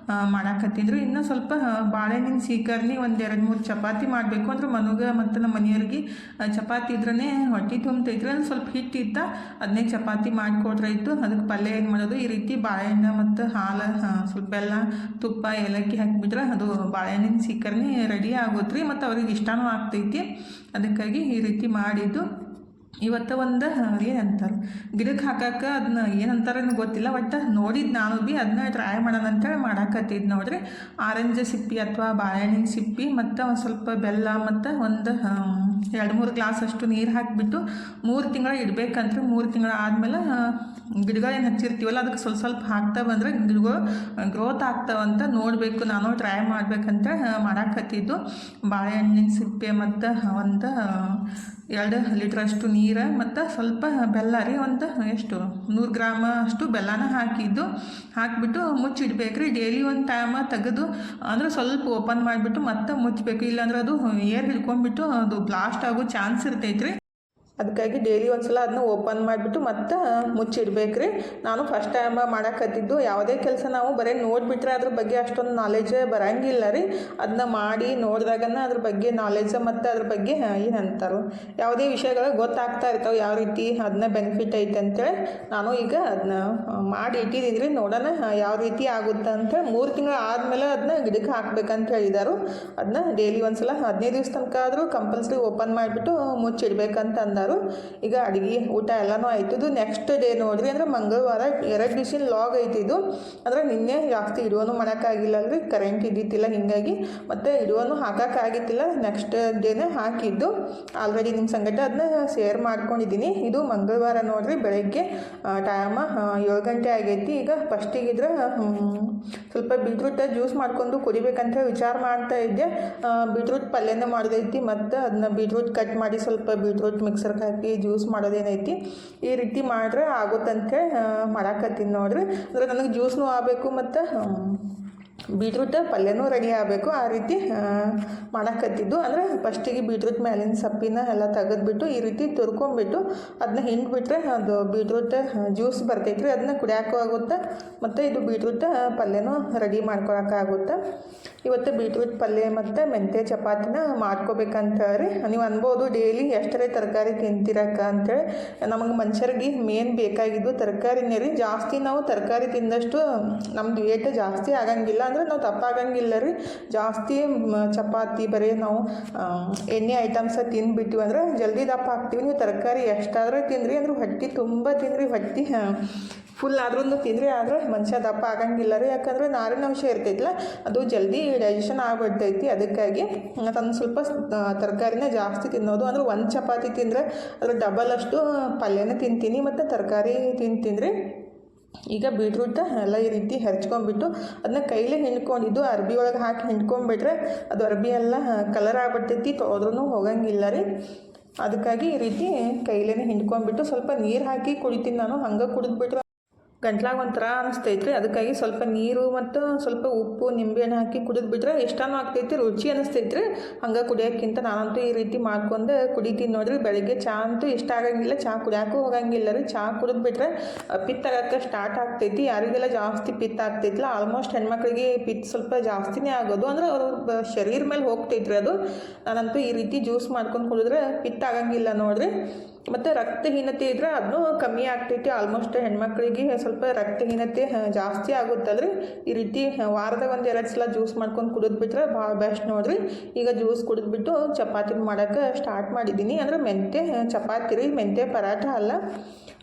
ಮಾಡಾಕತ್ತಿದ್ರು. ಇನ್ನೂ ಸ್ವಲ್ಪ ಬಾಳೆಹಣ್ಣಿನ ಸೀಕರ್ನಿ 1-2-3 ಚಪಾತಿ ಮಾಡಬೇಕು. ಅಂದ್ರೆ ಮನುಗೆ ಮತ್ತು ನಮ್ಮ ಮನೆಯವ್ರಿಗೆ ಚಪಾತಿ ಇದ್ರೇ ಹೊಟ್ಟೆ ತುಂಬ್ತೈತ್ರಿ. ಅಂದ್ರೆ ಸ್ವಲ್ಪ ಹಿಟ್ಟಿತ್ತ, ಅದನ್ನೇ ಚಪಾತಿ ಮಾಡಿಕೊಟ್ರಾಯ್ತು. ಅದಕ್ಕೆ ಪಲ್ಯ ಏನು ಮಾಡೋದು, ಈ ರೀತಿ ಬಾಳೆಹಣ್ಣು ಮತ್ತು ಹಾಲು, ಸ್ವಲ್ಪ ಬೆಲ್ಲ, ತುಪ್ಪ, ಏಲಕ್ಕಿ ಹಾಕಿಬಿಟ್ರೆ ಅದು ಬಾಳೆಹಣ್ಣಿನ ಸೀಕರ್ನಿ ರೆಡಿ ಆಗುತ್ತೆ ರೀ. ಮತ್ತು ಅವ್ರಿಗೆ ಇಷ್ಟನೂ ಆಗ್ತೈತಿ. ಅದಕ್ಕಾಗಿ ಈ ರೀತಿ ಮಾಡಿದ್ದು. ಇವತ್ತು ಒಂದು ಏನಂತಾರೆ ಗಿಡಕ್ಕೆ ಹಾಕಕ್ಕೆ, ಅದನ್ನ ಏನಂತಾರೆ ಗೊತ್ತಿಲ್ಲ, ಒಟ್ಟು ನೋಡಿದ್ದು ನಾನು ಭೀ ಅದನ್ನ ಟ್ರೈ ಮಾಡೋಣ ಅಂತೇಳಿ ಮಾಡಾಕತ್ತಿದ್ದು ನೋಡಿರಿ. ಆರೆಂಜ್ ಸಿಪ್ಪಿ ಅಥವಾ ಬಾಳೆಹಣ್ಣಿನ ಸಿಪ್ಪಿ ಮತ್ತು ಒಂದು ಸ್ವಲ್ಪ ಬೆಲ್ಲ ಮತ್ತು ಒಂದು 2-3 ಗ್ಲಾಸ್ ಅಷ್ಟು ನೀರು ಹಾಕಿಬಿಟ್ಟು 3 ತಿಂಗಳು ಇಡಬೇಕಂದ್ರೆ 3 ತಿಂಗಳು ಆದಮೇಲೆ ಗಿಡಗಳೇನು ಹಚ್ಚಿರ್ತೀವಲ್ಲ ಅದಕ್ಕೆ ಸ್ವಲ್ಪ ಹಾಕ್ತಾ ಬಂದರೆ ಗಿಡಗಳು ಗ್ರೋತ್ ಆಗ್ತಾವಂತ ನೋಡಬೇಕು. ನಾನು ಟ್ರೈ ಮಾಡ್ಬೇಕಂತ ಮಾಡಾಕತ್ತಿದ್ದು. ಬಾಳೆಹಣ್ಣಿನ ಸಿಪ್ಪೆ ಮತ್ತು ಒಂದು 2 ಲೀಟ್ರಷ್ಟು ನೀರು ಮತ್ತು ಸ್ವಲ್ಪ ಬೆಲ್ಲ ರೀ, ಒಂದು ಎಷ್ಟು 100 ಗ್ರಾಮ್ ಅಷ್ಟು ಬೆಲ್ಲನ ಹಾಕಿಬಿಟ್ಟು ಮುಚ್ಚಿಡ್ಬೇಕು ರೀ. ಡೈಲಿ ಒಂದು ಟೈಮ್ ತೆಗೆದು ಅಂದರೆ ಸ್ವಲ್ಪ ಓಪನ್ ಮಾಡಿಬಿಟ್ಟು ಮತ್ತೆ ಮುಚ್ಚಬೇಕು. ಇಲ್ಲಾಂದ್ರೆ ಅದು ಏರ್ ಹಿಡ್ಕೊಂಡ್ಬಿಟ್ಟು ಅದು ಬ್ಲಾಸ್ಟ್ ಆಗೋ ಚಾನ್ಸ್ ಇರ್ತೈತೆ ರೀ. ಅದಕ್ಕಾಗಿ ಡೈಲಿ ಒಂದ್ಸಲ ಅದನ್ನ ಓಪನ್ ಮಾಡಿಬಿಟ್ಟು ಮತ್ತೆ ಮುಚ್ಚಿಡ್ಬೇಕು ರೀ. ನಾನು ಫಸ್ಟ್ ಟೈಮ್ ಮಾಡಾಕತ್ತಿದ್ದು. ಯಾವುದೇ ಕೆಲಸ ನಾವು ಬರೀ ನೋಡಿಬಿಟ್ರೆ ಅದ್ರ ಬಗ್ಗೆ ಅಷ್ಟೊಂದು ನಾಲೆಜ್ ಬರೋಂಗಿಲ್ಲ ರೀ. ಅದನ್ನ ಮಾಡಿ ನೋಡಿದಾಗನ ಅದ್ರ ಬಗ್ಗೆ ನಾಲೆಜ್ ಮತ್ತು ಅದ್ರ ಬಗ್ಗೆ ಏನಂತಾರೆ ಯಾವುದೇ ವಿಷಯಗಳು ಗೊತ್ತಾಗ್ತಾ ಇರ್ತಾವೆ, ಯಾವ ರೀತಿ ಅದನ್ನ ಬೆನಿಫಿಟ್ ಐತೆ ಅಂತೇಳಿ ನಾನು ಈಗ ಅದನ್ನ ಮಾಡಿ ಇಟ್ಟಿದ್ದೀನಿ ರೀ. ನೋಡೋಣ ಯಾವ ರೀತಿ ಆಗುತ್ತೆ ಅಂತೇಳಿ. 3 ತಿಂಗಳು ಆದಮೇಲೆ ಅದನ್ನ ಗಿಡಕ್ಕೆ ಹಾಕ್ಬೇಕಂತ ಹೇಳಿದಾರು. ಅದನ್ನ ಡೈಲಿ ಒಂದ್ಸಲ 15 ದಿವಸ ತನಕ ಆದರೂ ಕಂಪಲ್ಸರಿ ಓಪನ್ ಮಾಡಿಬಿಟ್ಟು ಮುಚ್ಚಿಡ್ಬೇಕಂತ ಅಂದಾರು. ಎಲ್ಲರೂ. ಈಗ ಅಡುಗೆ ಊಟ ಎಲ್ಲನೂ ಆಯ್ತದು. ನೆಕ್ಸ್ಟ್ ಡೇ ನೋಡ್ರಿ ಅಂದ್ರೆ ಮಂಗಳವಾರ 2 ದಿವ್ಸಿನ ಲಾಗ್ ಐತಿ ಇದು. ಅಂದ್ರೆ ನಿನ್ನೆ ಜಾಸ್ತಿ ಇಡುವನು ಮಾಡೋಕ್ಕಾಗಿಲ್ಲ ಅಲ್ರಿ, ಕರೆಂಟ್ ಇದ್ದಿತ್ತಿಲ್ಲ, ಹಿಂಗಾಗಿ ಮತ್ತು ಇಡುವನು ಹಾಕೋಕ್ಕಾಗಿತ್ತಿಲ್ಲ. ನೆಕ್ಸ್ಟ್ ಡೇನೇ ಹಾಕಿದ್ದು ಆಲ್ರೆಡಿ ನಿಮ್ಮ ಸಂಗಟ ಅದನ್ನ ಶೇರ್ ಮಾಡ್ಕೊಂಡಿದ್ದೀನಿ. ಇದು ಮಂಗಳವಾರ ನೋಡ್ರಿ, ಬೆಳಗ್ಗೆ ಟೈಮ 7 ಗಂಟೆ ಆಗೈತಿ. ಈಗ ಫಸ್ಟಿಗಿದ್ರೆ ಸ್ವಲ್ಪ ಬೀಟ್ರೂಟ್ ಜ್ಯೂಸ್ ಮಾಡ್ಕೊಂಡು ಕುಡಿಬೇಕಂತ ವಿಚಾರ ಮಾಡ್ತಾ ಇದ್ದೆ. ಬೀಟ್ರೂಟ್ ಪಲ್ಯನ ಮಾಡೋದೈತಿ, ಮತ್ತು ಅದನ್ನ ಬೀಟ್ರೂಟ್ ಕಟ್ ಮಾಡಿ ಸ್ವಲ್ಪ ಬೀಟ್ರೂಟ್ ಮಿಕ್ಸರ್ಗೆ ಹಾಕಿ ಜ್ಯೂಸ್ ಮಾಡೋದೇನೈತಿ, ಈ ರೀತಿ ಮಾಡ್ರೆ ಆಗುತ್ತಂತೆ ಮಾಡಾಕತ್ತೀನಿ ನೋಡ್ರಿ. ಅಂದರೆ ನನಗೆ ಜ್ಯೂಸ್ನೂ ಆಗಬೇಕು ಮತ್ತು ಬೀಟ್ರೂಟ್ ಪಲ್ಯನೂ ರೆಡಿ ಆಗಬೇಕು, ಆ ರೀತಿ ಮಾಡಾಕತ್ತಿದ್ದು. ಅಂದರೆ ಫಸ್ಟಿಗೆ ಬೀಟ್ರೂಟ್ ಮೇಲಿನ ಸೊಪ್ಪಿನ ಎಲ್ಲ ತೆಗೆದ್ಬಿಟ್ಟು ಈ ರೀತಿ ತುರ್ಕೊಂಬಿಟ್ಟು ಅದನ್ನ ಹಿಂಡ್ಬಿಟ್ರೆ ಅದು ಬೀಟ್ರೂಟ್ ಜ್ಯೂಸ್ ಬರ್ತೈತ್ರಿ, ಅದನ್ನ ಕುಡಿಯೋಕ್ಕೂ ಆಗುತ್ತೆ ಮತ್ತು ಇದು ಬೀಟ್ರೂಟ್ ಪಲ್ಯನೂ ರೆಡಿ ಮಾಡ್ಕೊಳಕ್ಕಾಗುತ್ತೆ. ಇವತ್ತು ಬೀಟ್ರೂಟ್ ಪಲ್ಯ ಮತ್ತು ಮೆಂತ್ಯ ಚಪಾತಿನ ಮಾಡ್ಕೋಬೇಕಂತ ರೀ. ನೀವು ಅನ್ಬೋದು ಡೈಲಿ ಎಷ್ಟರೇ ತರಕಾರಿ ತಿಂತಿರಕ್ಕ ಅಂತೇಳಿ. ನಮಗೆ ಮನುಷ್ಯರಿಗೆ ಮೇನ್ ಬೇಕಾಗಿದ್ದು ತರಕಾರಿನೇ ರೀ. ಜಾಸ್ತಿ ನಾವು ತರಕಾರಿ ತಿಂದಷ್ಟು ನಮ್ದು ವೇಟ್ ಜಾಸ್ತಿ ಆಗಂಗಿಲ್ಲ, ಅಂದರೆ ನಾವು ತಪ್ಪಾಗಂಗಿಲ್ಲ ರೀ. ಜಾಸ್ತಿ ಚಪಾತಿ ಬರೀ ನಾವು ಎಣ್ಣೆ ಐಟಮ್ಸ ತಿಂದುಬಿಟ್ಟಿವಿ ಅಂದ್ರೆ ಜಲ್ದಿ ದಪ್ಪ ಆಗ್ತೀವಿ. ನೀವು ತರಕಾರಿ ಎಷ್ಟಾದರೂ ತಿಂದ್ರಿ ಅಂದ್ರೆ ಹೊಟ್ಟೆ ತುಂಬ ತಿಂದ್ರಿ, ಹೊಟ್ಟೆ ಫುಲ್ ಆದ್ರೂ ತಿಂದರೆ ಆದರೆ ಮನುಷ್ಯ ದಪ್ಪ ಆಗಂಗಿಲ್ಲ ರೀ. ಯಾಕಂದರೆ ನಾರಿನಾಂಶ ಇರ್ತೈತಿಲ್ಲ, ಅದು ಜಲ್ದಿ ಡೈಜೆಷನ್ ಆಗಿಬಿಡ್ತೈತಿ. ಅದಕ್ಕಾಗಿ ನಾನು ಸ್ವಲ್ಪ ತರಕಾರಿನ ಜಾಸ್ತಿ ತಿನ್ನೋದು. ಅಂದರೆ ಒಂದು ಚಪಾತಿ ತಿಂದರೆ ಅದ್ರ ಡಬಲ್ ಅಷ್ಟು ಪಲ್ಯನ ತಿಂತೀನಿ ಮತ್ತು ತರಕಾರಿ ತಿಂತೀನಿ ರೀ. ಈಗ ಬೀಟ್ರೂಟ್ ಎಲ್ಲ ಈ ರೀತಿ ಹೆರ್ಚ್ಕೊಂಡ್ಬಿಟ್ಟು ಅದನ್ನ ಕೈಲೇ ಹಿಂಡ್ಕೊಂಡಿದ್ದು ಅರ್ಬಿ ಒಳಗೆ ಹಾಕಿ ಹಿಂಡ್ಕೊಂಡ್ಬಿಟ್ರೆ ಅದು ಅರ್ಬಿ ಎಲ್ಲ ಕಲರ್ ಆಗ್ಬಿಡ್ತೈತಿ, ತೊಳೆದ್ರೂ ಹೋಗಂಗಿಲ್ಲ ರೀ. ಅದಕ್ಕಾಗಿ ಈ ರೀತಿ ಕೈಲೇ ಹಿಂಡ್ಕೊಂಡ್ಬಿಟ್ಟು ಸ್ವಲ್ಪ ನೀರು ಹಾಕಿ ಕುಡಿತೀನಿ ನಾನು. ಹಂಗೆ ಕುಡಿದ್ಬಿಟ್ರೆ ಗಂಟ್ಲಾಗ ಒಂಥರ ಅನಿಸ್ತೈತ್ರಿ. ಅದಕ್ಕಾಗಿ ಸ್ವಲ್ಪ ನೀರು ಮತ್ತು ಸ್ವಲ್ಪ ಉಪ್ಪು ನಿಂಬೆಹಣ್ಣು ಹಾಕಿ ಕುಡಿದ್ಬಿಟ್ರೆ ಎಷ್ಟಾನು ಆಗ್ತೈತಿ, ರುಚಿ ಅನಿಸ್ತೈತ್ರಿ. ಹಂಗೆ ಕುಡಿಯೋಕ್ಕಿಂತ ನಾನಂತೂ ಈ ರೀತಿ ಮಾಡ್ಕೊಂಡು ಕುಡಿತೀನಿ ನೋಡ್ರಿ. ಬೆಳಗ್ಗೆ ಚಹಾ ಅಂತೂ ಇಷ್ಟ ಆಗಂಗಿಲ್ಲ, ಚಹಾ ಕುಡಿಯೋಕ್ಕೂ ಹೋಗಂಗಿಲ್ಲ ರೀ. ಚಹಾ ಕುಡಿದ್ಬಿಟ್ರೆ ಪಿತ್ತಾಗಕ್ಕೆ ಸ್ಟಾರ್ಟ್ ಆಗ್ತೈತಿ. ಯಾರಿಗೆಲ್ಲ ಜಾಸ್ತಿ ಪಿತ್ತ ಆಗ್ತೈತಿಲ್ಲ, ಆಲ್ಮೋಸ್ಟ್ ಹೆಣ್ಮಕ್ಳಿಗೆ ಪಿತ್ತ ಸ್ವಲ್ಪ ಜಾಸ್ತಿನೇ ಆಗೋದು. ಅಂದರೆ ಅವ್ರ ಶರೀರ ಮೇಲೆ ಹೋಗ್ತೈತ್ರಿ ಅದು. ನಾನಂತೂ ಈ ರೀತಿ ಜ್ಯೂಸ್ ಮಾಡ್ಕೊಂಡು ಕುಡಿದ್ರೆ ಪಿತ್ತ ಆಗಂಗಿಲ್ಲ ನೋಡ್ರಿ. ಮತ್ತು ರಕ್ತಹೀನತೆ ಇದ್ರೆ ಅದನ್ನೂ ಕಮ್ಮಿ ಆಗ್ತೈತಿ. ಆಲ್ಮೋಸ್ಟ್ ಹೆಣ್ಮಕ್ಳಿಗೆ ಸ್ವಲ್ಪ ರಕ್ತಹೀನತೆ ಜಾಸ್ತಿ ಆಗುತ್ತಲ್ರಿ. ಈ ರೀತಿ ವಾರದಾಗ 1-2 ಸಲ ಜ್ಯೂಸ್ ಮಾಡ್ಕೊಂಡು ಕುಡಿದ್ಬಿಟ್ರೆ ಭಾಳ ಬೆಸ್ಟ್ ನೋಡ್ರಿ. ಈಗ ಜ್ಯೂಸ್ ಕುಡಿದ್ಬಿಟ್ಟು ಚಪಾತಿ ಮಾಡೋಕ್ಕೆ ಸ್ಟಾರ್ಟ್ ಮಾಡಿದ್ದೀನಿ. ಅಂದರೆ ಮೆಂತ್ಯ ಚಪಾತಿ ರೀ, ಮೆಂತ್ಯ ಪರಾಠ ಅಲ್ಲ.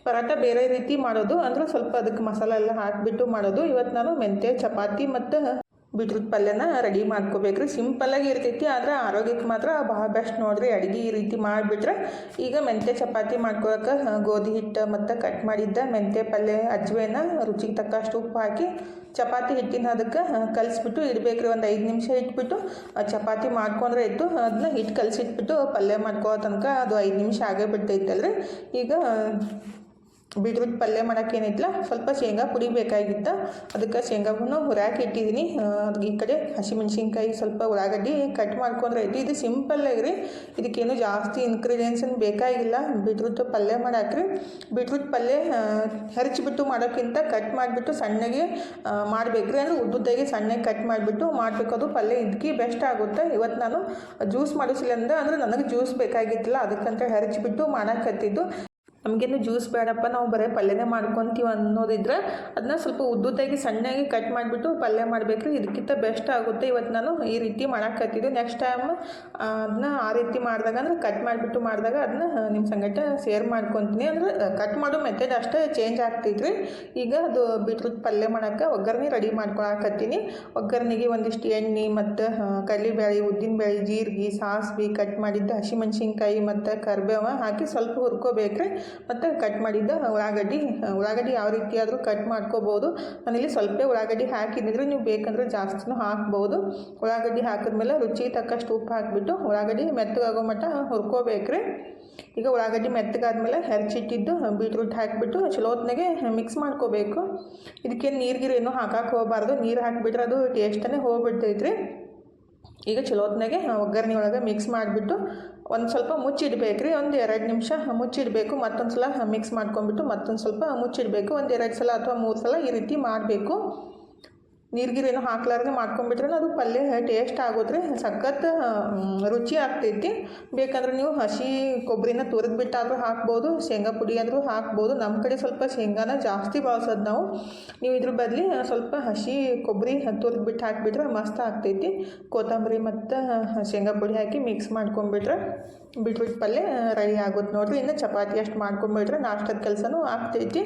ಪರಾಠ ಬೇರೆ ರೀತಿ ಮಾಡೋದು, ಅಂದರೆ ಸ್ವಲ್ಪ ಅದಕ್ಕೆ ಮಸಾಲೆ ಎಲ್ಲ ಹಾಕಿಬಿಟ್ಟು ಮಾಡೋದು. ಇವತ್ತು ನಾನು ಮೆಂತ್ಯ ಚಪಾತಿ ಮತ್ತು ಬೀಟ್ರೂಟ್ ಪಲ್ಯನ ರೆಡಿ ಮಾಡ್ಕೋಬೇಕ್ರಿ. ಸಿಂಪಲ್ಲಾಗಿ ಇರ್ತೈತಿ, ಆದರೆ ಆರೋಗ್ಯಕ್ಕೆ ಮಾತ್ರ ಭಾಳ ಬೆಸ್ಟ್ ನೋಡ್ರಿ ಅಡುಗೆ ಈ ರೀತಿ ಮಾಡಿಬಿಟ್ರೆ. ಈಗ ಮೆಂತ್ಯ ಚಪಾತಿ ಮಾಡ್ಕೊಳಕ್ಕೆ ಗೋಧಿ ಹಿಟ್ಟು ಮತ್ತು ಕಟ್ ಮಾಡಿದ್ದ ಮೆಂತ್ಯ ಪಲ್ಯ, ಅಜ್ವೇನ, ರುಚಿಗೆ ತಕ್ಕಷ್ಟು ಉಪ್ಪು ಹಾಕಿ ಚಪಾತಿ ಹಿಟ್ಟಿನ ಅದಕ್ಕೆ ಕಲಿಸ್ಬಿಟ್ಟು ಇಡಬೇಕ್ರಿ. ಒಂದು 5 ನಿಮಿಷ ಇಟ್ಬಿಟ್ಟು ಚಪಾತಿ ಮಾಡ್ಕೊಂಡ್ರೆ ಇತ್ತು. ಅದನ್ನ ಹಿಟ್ಟು ಕಲಿಸಿಟ್ಬಿಟ್ಟು ಪಲ್ಯ ಮಾಡ್ಕೊಳ್ಳೋ ತನಕ ಅದು 5 ನಿಮಿಷ ಆಗೇ ಬಿಡ್ತೈತಲ್ರಿ. ಈಗ ಬೀಟ್ರೂಟ್ ಪಲ್ಯ ಮಾಡೋಕೆ ಏನೈತಿಲ್ಲ ಸ್ವಲ್ಪ ಶೇಂಗಾ ಪುಡಿ ಬೇಕಾಗಿತ್ತು. ಅದಕ್ಕೆ ಶೇಂಗಾವನ್ನು ಹುರ್ಯಾಕೆ ಇಟ್ಟಿದ್ದೀನಿ. ಈ ಕಡೆ ಹಸಿಮೆಣ್ಸಿನ್ಕಾಯಿ, ಸ್ವಲ್ಪ ಉಳ್ಳಾಗಡ್ಡಿ ಕಟ್ ಮಾಡ್ಕೊಂಡ್ರೆ ಐತಿ. ಇದು ಸಿಂಪಲ್ಲಾಗಿ ರೀ, ಇದಕ್ಕೇನು ಜಾಸ್ತಿ ಇಂಗ್ರೀಡಿಯೆಂಟ್ಸ್ ಬೇಕಾಗಿಲ್ಲ ಬೀಟ್ರೂಟ್ ಪಲ್ಯ ಮಾಡಾಕ್ರಿ. ಬೀಟ್ರೂಟ್ ಪಲ್ಯ ಹೆರ್ಚಿಬಿಟ್ಟು ಮಾಡೋಕ್ಕಿಂತ ಕಟ್ ಮಾಡಿಬಿಟ್ಟು ಸಣ್ಣಗೆ ಮಾಡಬೇಕ್ರಿ. ಅಂದರೆ ಉದ್ದುದ್ದಾಗಿ ಸಣ್ಣಗೆ ಕಟ್ ಮಾಡಿಬಿಟ್ಟು ಮಾಡಬೇಕದು ಪಲ್ಯ. ಇದಕ್ಕೆ ಬೆಸ್ಟ್ ಆಗುತ್ತೆ. ಇವತ್ತು ನಾನು ಜ್ಯೂಸ್ ಮಾಡಿಸ್ಲಿಂದ ಅಂದರೆ ನನಗೆ ಜ್ಯೂಸ್ ಬೇಕಾಗಿತ್ತಿಲ್ಲ, ಅದಕ್ಕಂತ ಹೆರ್ಚಿಬಿಟ್ಟು ಮಾಡಾಕತ್ತಿದ್ದು. ನಮಗೇನು ಜ್ಯೂಸ್ ಬೇಡಪ್ಪ, ನಾವು ಬರೀ ಪಲ್ಯನೇ ಮಾಡ್ಕೊತೀವಿ ಅನ್ನೋದಿದ್ರೆ ಅದನ್ನ ಸ್ವಲ್ಪ ಉದ್ದುದ್ದಾಗಿ ಸಣ್ಣಗೆ ಕಟ್ ಮಾಡಿಬಿಟ್ಟು ಪಲ್ಯ ಮಾಡಬೇಕ್ರಿ. ಇದಕ್ಕಿಂತ ಬೆಸ್ಟ್ ಆಗುತ್ತೆ. ಇವತ್ತು ನಾನು ಈ ರೀತಿ ಮಾಡಾಕತ್ತಿದ್ದು. ನೆಕ್ಸ್ಟ್ ಟೈಮ್ ಅದನ್ನ ಆ ರೀತಿ ಮಾಡಿದಾಗ ಅಂದರೆ ಕಟ್ ಮಾಡಿಬಿಟ್ಟು ಮಾಡಿದಾಗ ಅದನ್ನ ನಿಮ್ಮ ಸಂಗಟ ಶೇರ್ ಮಾಡ್ಕೊತೀನಿ. ಅಂದರೆ ಕಟ್ ಮಾಡೋ ಮೆಥಡ್ ಅಷ್ಟೇ ಚೇಂಜ್ ಆಗ್ತೈತ್ರಿ. ಈಗ ಅದು ಬೀಟ್ರೂಟ್ ಪಲ್ಯ ಮಾಡೋಕ್ಕೆ ಒಗ್ಗರಣೆ ರೆಡಿ ಮಾಡ್ಕೊಳಕತ್ತೀನಿ. ಒಗ್ಗರಣೆಗೆ ಒಂದಿಷ್ಟು ಎಣ್ಣೆ ಮತ್ತು ಕಡಲೆಬೇಳೆ, ಉದ್ದಿನಬೇಳೆ, ಜೀರಿಗೆ, ಸಾಸಿವೆ, ಕಟ್ ಮಾಡಿದ್ದ ಹಸಿಮೆಣ್ಸಿನ್ಕಾಯಿ ಮತ್ತು ಕರಿಬೇವು ಹಾಕಿ ಸ್ವಲ್ಪ ಹುರ್ಕೋಬೇಕ್ರಿ. ಮತ್ತು ಕಟ್ ಮಾಡಿದ್ದ ಉಳ್ಳಾಗಡ್ಡಿ ಯಾವ ರೀತಿ ಆದರೂ ಕಟ್ ಮಾಡ್ಕೋಬೋದು. ನಾನಿಲ್ಲಿ ಸ್ವಲ್ಪ ಉಳ್ಳಾಗಡ್ಡಿ ಹಾಕಿದ್ರೆ ನೀವು ಬೇಕಂದ್ರೆ ಜಾಸ್ತಿನೂ ಹಾಕ್ಬೋದು. ಉಳ್ಳಾಗಡ್ಡಿ ಹಾಕಿದ್ಮೇಲೆ ರುಚಿಗೆ ತಕ್ಕಷ್ಟು ಉಪ್ಪು ಹಾಕಿಬಿಟ್ಟು ಉಳ್ಳಾಗಡ್ಡಿ ಮೆತ್ತಗಾಗೋ ಮಟ್ಟ ಹುರ್ಕೋಬೇಕ್ರಿ. ಈಗ ಉಳ್ಳಾಗಡ್ಡಿ ಮೆತ್ತಗಾದ್ಮೇಲೆ ಹೆರ್ಚಿಟ್ಟಿದ್ದು ಬೀಟ್ರೂಟ್ ಹಾಕಿಬಿಟ್ಟು ಚಲೋತ್ನಾಗೆ ಮಿಕ್ಸ್ ಮಾಡ್ಕೋಬೇಕು. ಇದಕ್ಕೇನು ನೀರು ಏನೂ ಹಾಕಕ್ಕೆ ಹೋಗಬಾರ್ದು. ನೀರು ಹಾಕಿಬಿಟ್ರೆ ಅದು ಟೇಸ್ಟೇ ಹೋಗ್ಬಿಡ್ತೈತ್ರಿ. ಈಗ ಚಲೋತ್ನಾಗೆ ಒಗ್ಗರಣೆ ಒಳಗೆ ಮಿಕ್ಸ್ ಮಾಡಿಬಿಟ್ಟು ಒಂದು ಸ್ವಲ್ಪ ಮುಚ್ಚಿಡಬೇಕ್ರಿ. 1-2 ನಿಮಿಷ ಮುಚ್ಚಿಡಬೇಕು. ಮತ್ತೊಂದು ಸಲ ಮಿಕ್ಸ್ ಮಾಡ್ಕೊಂಡ್ಬಿಟ್ಟು ಮತ್ತೊಂದು ಸ್ವಲ್ಪ ಮುಚ್ಚಿಡಬೇಕು. 1-2 ಸಲ ಅಥವಾ 3 ಸಲ ಈ ರೀತಿ ಮಾಡಬೇಕು. ನೀರ್ಗಿರೇನು ಹಾಕ್ಲಾರ್ದೆ ಮಾಡ್ಕೊಂಬಿಟ್ರೆ ಅದು ಪಲ್ಯ ಟೇಸ್ಟ್ ಆಗೋದ್ರಿ ಸಖತ್ ರುಚಿ ಆಗ್ತೈತಿ. ಬೇಕಂದ್ರೆ ನೀವು ಹಸಿ ಕೊಬ್ಬರಿನ ತುರಿದ್ಬಿಟ್ಟಾದರೂ ಹಾಕ್ಬೋದು, ಶೇಂಗಾ ಪುಡಿ ಆದರೂ ಹಾಕ್ಬೋದು. ನಮ್ಮ ಕಡೆ ಸ್ವಲ್ಪ ಶೇಂಗಾನ ಜಾಸ್ತಿ ಬಳಸೋದು ನಾವು. ನೀವು ಇದ್ರ ಬದಲಿ ಸ್ವಲ್ಪ ಹಸಿ ಕೊಬ್ಬರಿ ತುರಿದ್ಬಿಟ್ಟು ಹಾಕಿಬಿಟ್ರೆ ಮಸ್ತ್ ಆಗ್ತೈತಿ. ಕೊತ್ತಂಬರಿ ಮತ್ತು ಶೇಂಗಾ ಪುಡಿ ಹಾಕಿ ಮಿಕ್ಸ್ ಮಾಡ್ಕೊಂಬಿಟ್ರೆ ಬಿಟ್ಬಿಟ್ಟು ಪಲ್ಯ ರೆಡಿ ಆಗುತ್ತೆ ನೋಡಿರಿ. ಇನ್ನು ಚಪಾತಿ ಅಷ್ಟು ಮಾಡ್ಕೊಂಬಿಟ್ರೆ ನಾಷ್ಟದ ಕೆಲಸನೂ ಆಗ್ತೈತಿ.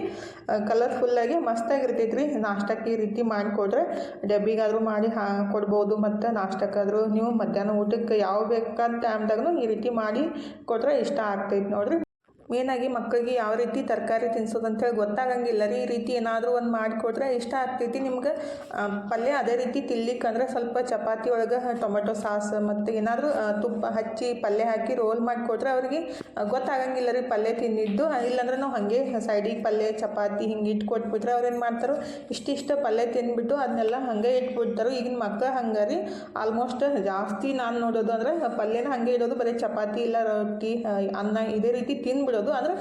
ಕಲರ್ಫುಲ್ಲಾಗಿ ಮಸ್ತಾಗಿರ್ತೈತಿ ರೀ. ನಾಷ್ಟಕ್ಕೆ ಈ ರೀತಿ ಮಾಡಿಕೊಡ್ರೆ ಡಬ್ಬಿಗಾದರೂ ಮಾಡಿ ಕೊಡ್ಬೋದು, ಮತ್ತು ನಾಷ್ಟಕ್ಕಾದರೂ ನೀವು ಮಧ್ಯಾಹ್ನ ಊಟಕ್ಕೆ ಯಾವ ಬೇಕಾದ ಟೈಮ್ದಾಗೂ ಈ ರೀತಿ ಮಾಡಿ ಕೊಟ್ರೆ ಇಷ್ಟ ಆಗ್ತೈತಿ ನೋಡಿರಿ. ಮೇನಾಗಿ ಮಕ್ಕಳಿಗೆ ಯಾವ ರೀತಿ ತರಕಾರಿ ತಿನ್ಸೋದು ಅಂತೇಳಿ ಗೊತ್ತಾಗಂಗಿಲ್ಲ ರೀ. ಈ ರೀತಿ ಏನಾದರೂ ಒಂದು ಮಾಡಿಕೊಟ್ರೆ ಇಷ್ಟ ಆಗ್ತೈತಿ ನಿಮ್ಗೆ. ಪಲ್ಯ ಅದೇ ರೀತಿ ತಿನ್ಲಿಕ್ಕಂದ್ರೆ ಸ್ವಲ್ಪ ಚಪಾತಿ ಒಳಗೆ ಟೊಮೆಟೊ ಸಾಸ್ ಮತ್ತು ಏನಾದರೂ ತುಪ್ಪ ಹಚ್ಚಿ ಪಲ್ಯ ಹಾಕಿ ರೋಲ್ ಮಾಡಿಕೊಟ್ರೆ ಅವ್ರಿಗೆ ಗೊತ್ತಾಗಂಗಿಲ್ಲ ರೀ ಪಲ್ಯ ತಿಂದಿದ್ದು. ಇಲ್ಲಾಂದ್ರೆ ನಾವು ಹಾಗೆ ಸೈಡಿಗೆ ಪಲ್ಯ ಚಪಾತಿ ಹಿಂಗೆ ಇಟ್ಟು ಕೊಟ್ಬಿಟ್ರೆ ಅವ್ರು ಏನು ಮಾಡ್ತಾರೋ ಇಷ್ಟಿಷ್ಟ ಪಲ್ಯ ತಿಂದ್ಬಿಟ್ಟು ಅದನ್ನೆಲ್ಲ ಹಾಗೆ ಇಟ್ಬಿಡ್ತಾರೋ. ಈಗಿನ ಮಕ್ಕಳು ಹಂಗೆ ರೀ. ಆಲ್ಮೋಸ್ಟ್ ಜಾಸ್ತಿ ನಾನು ನೋಡೋದು ಅಂದರೆ ಪಲ್ಯನ ಹಾಗೆ ಇಡೋದು, ಬರೀ ಚಪಾತಿ ಇಲ್ಲ ರೊಟ್ಟಿ ಅನ್ನ ಇದೇ ರೀತಿ ತಿಂದ್ಬಿಡೋದು. ಅಂದ್ರೆ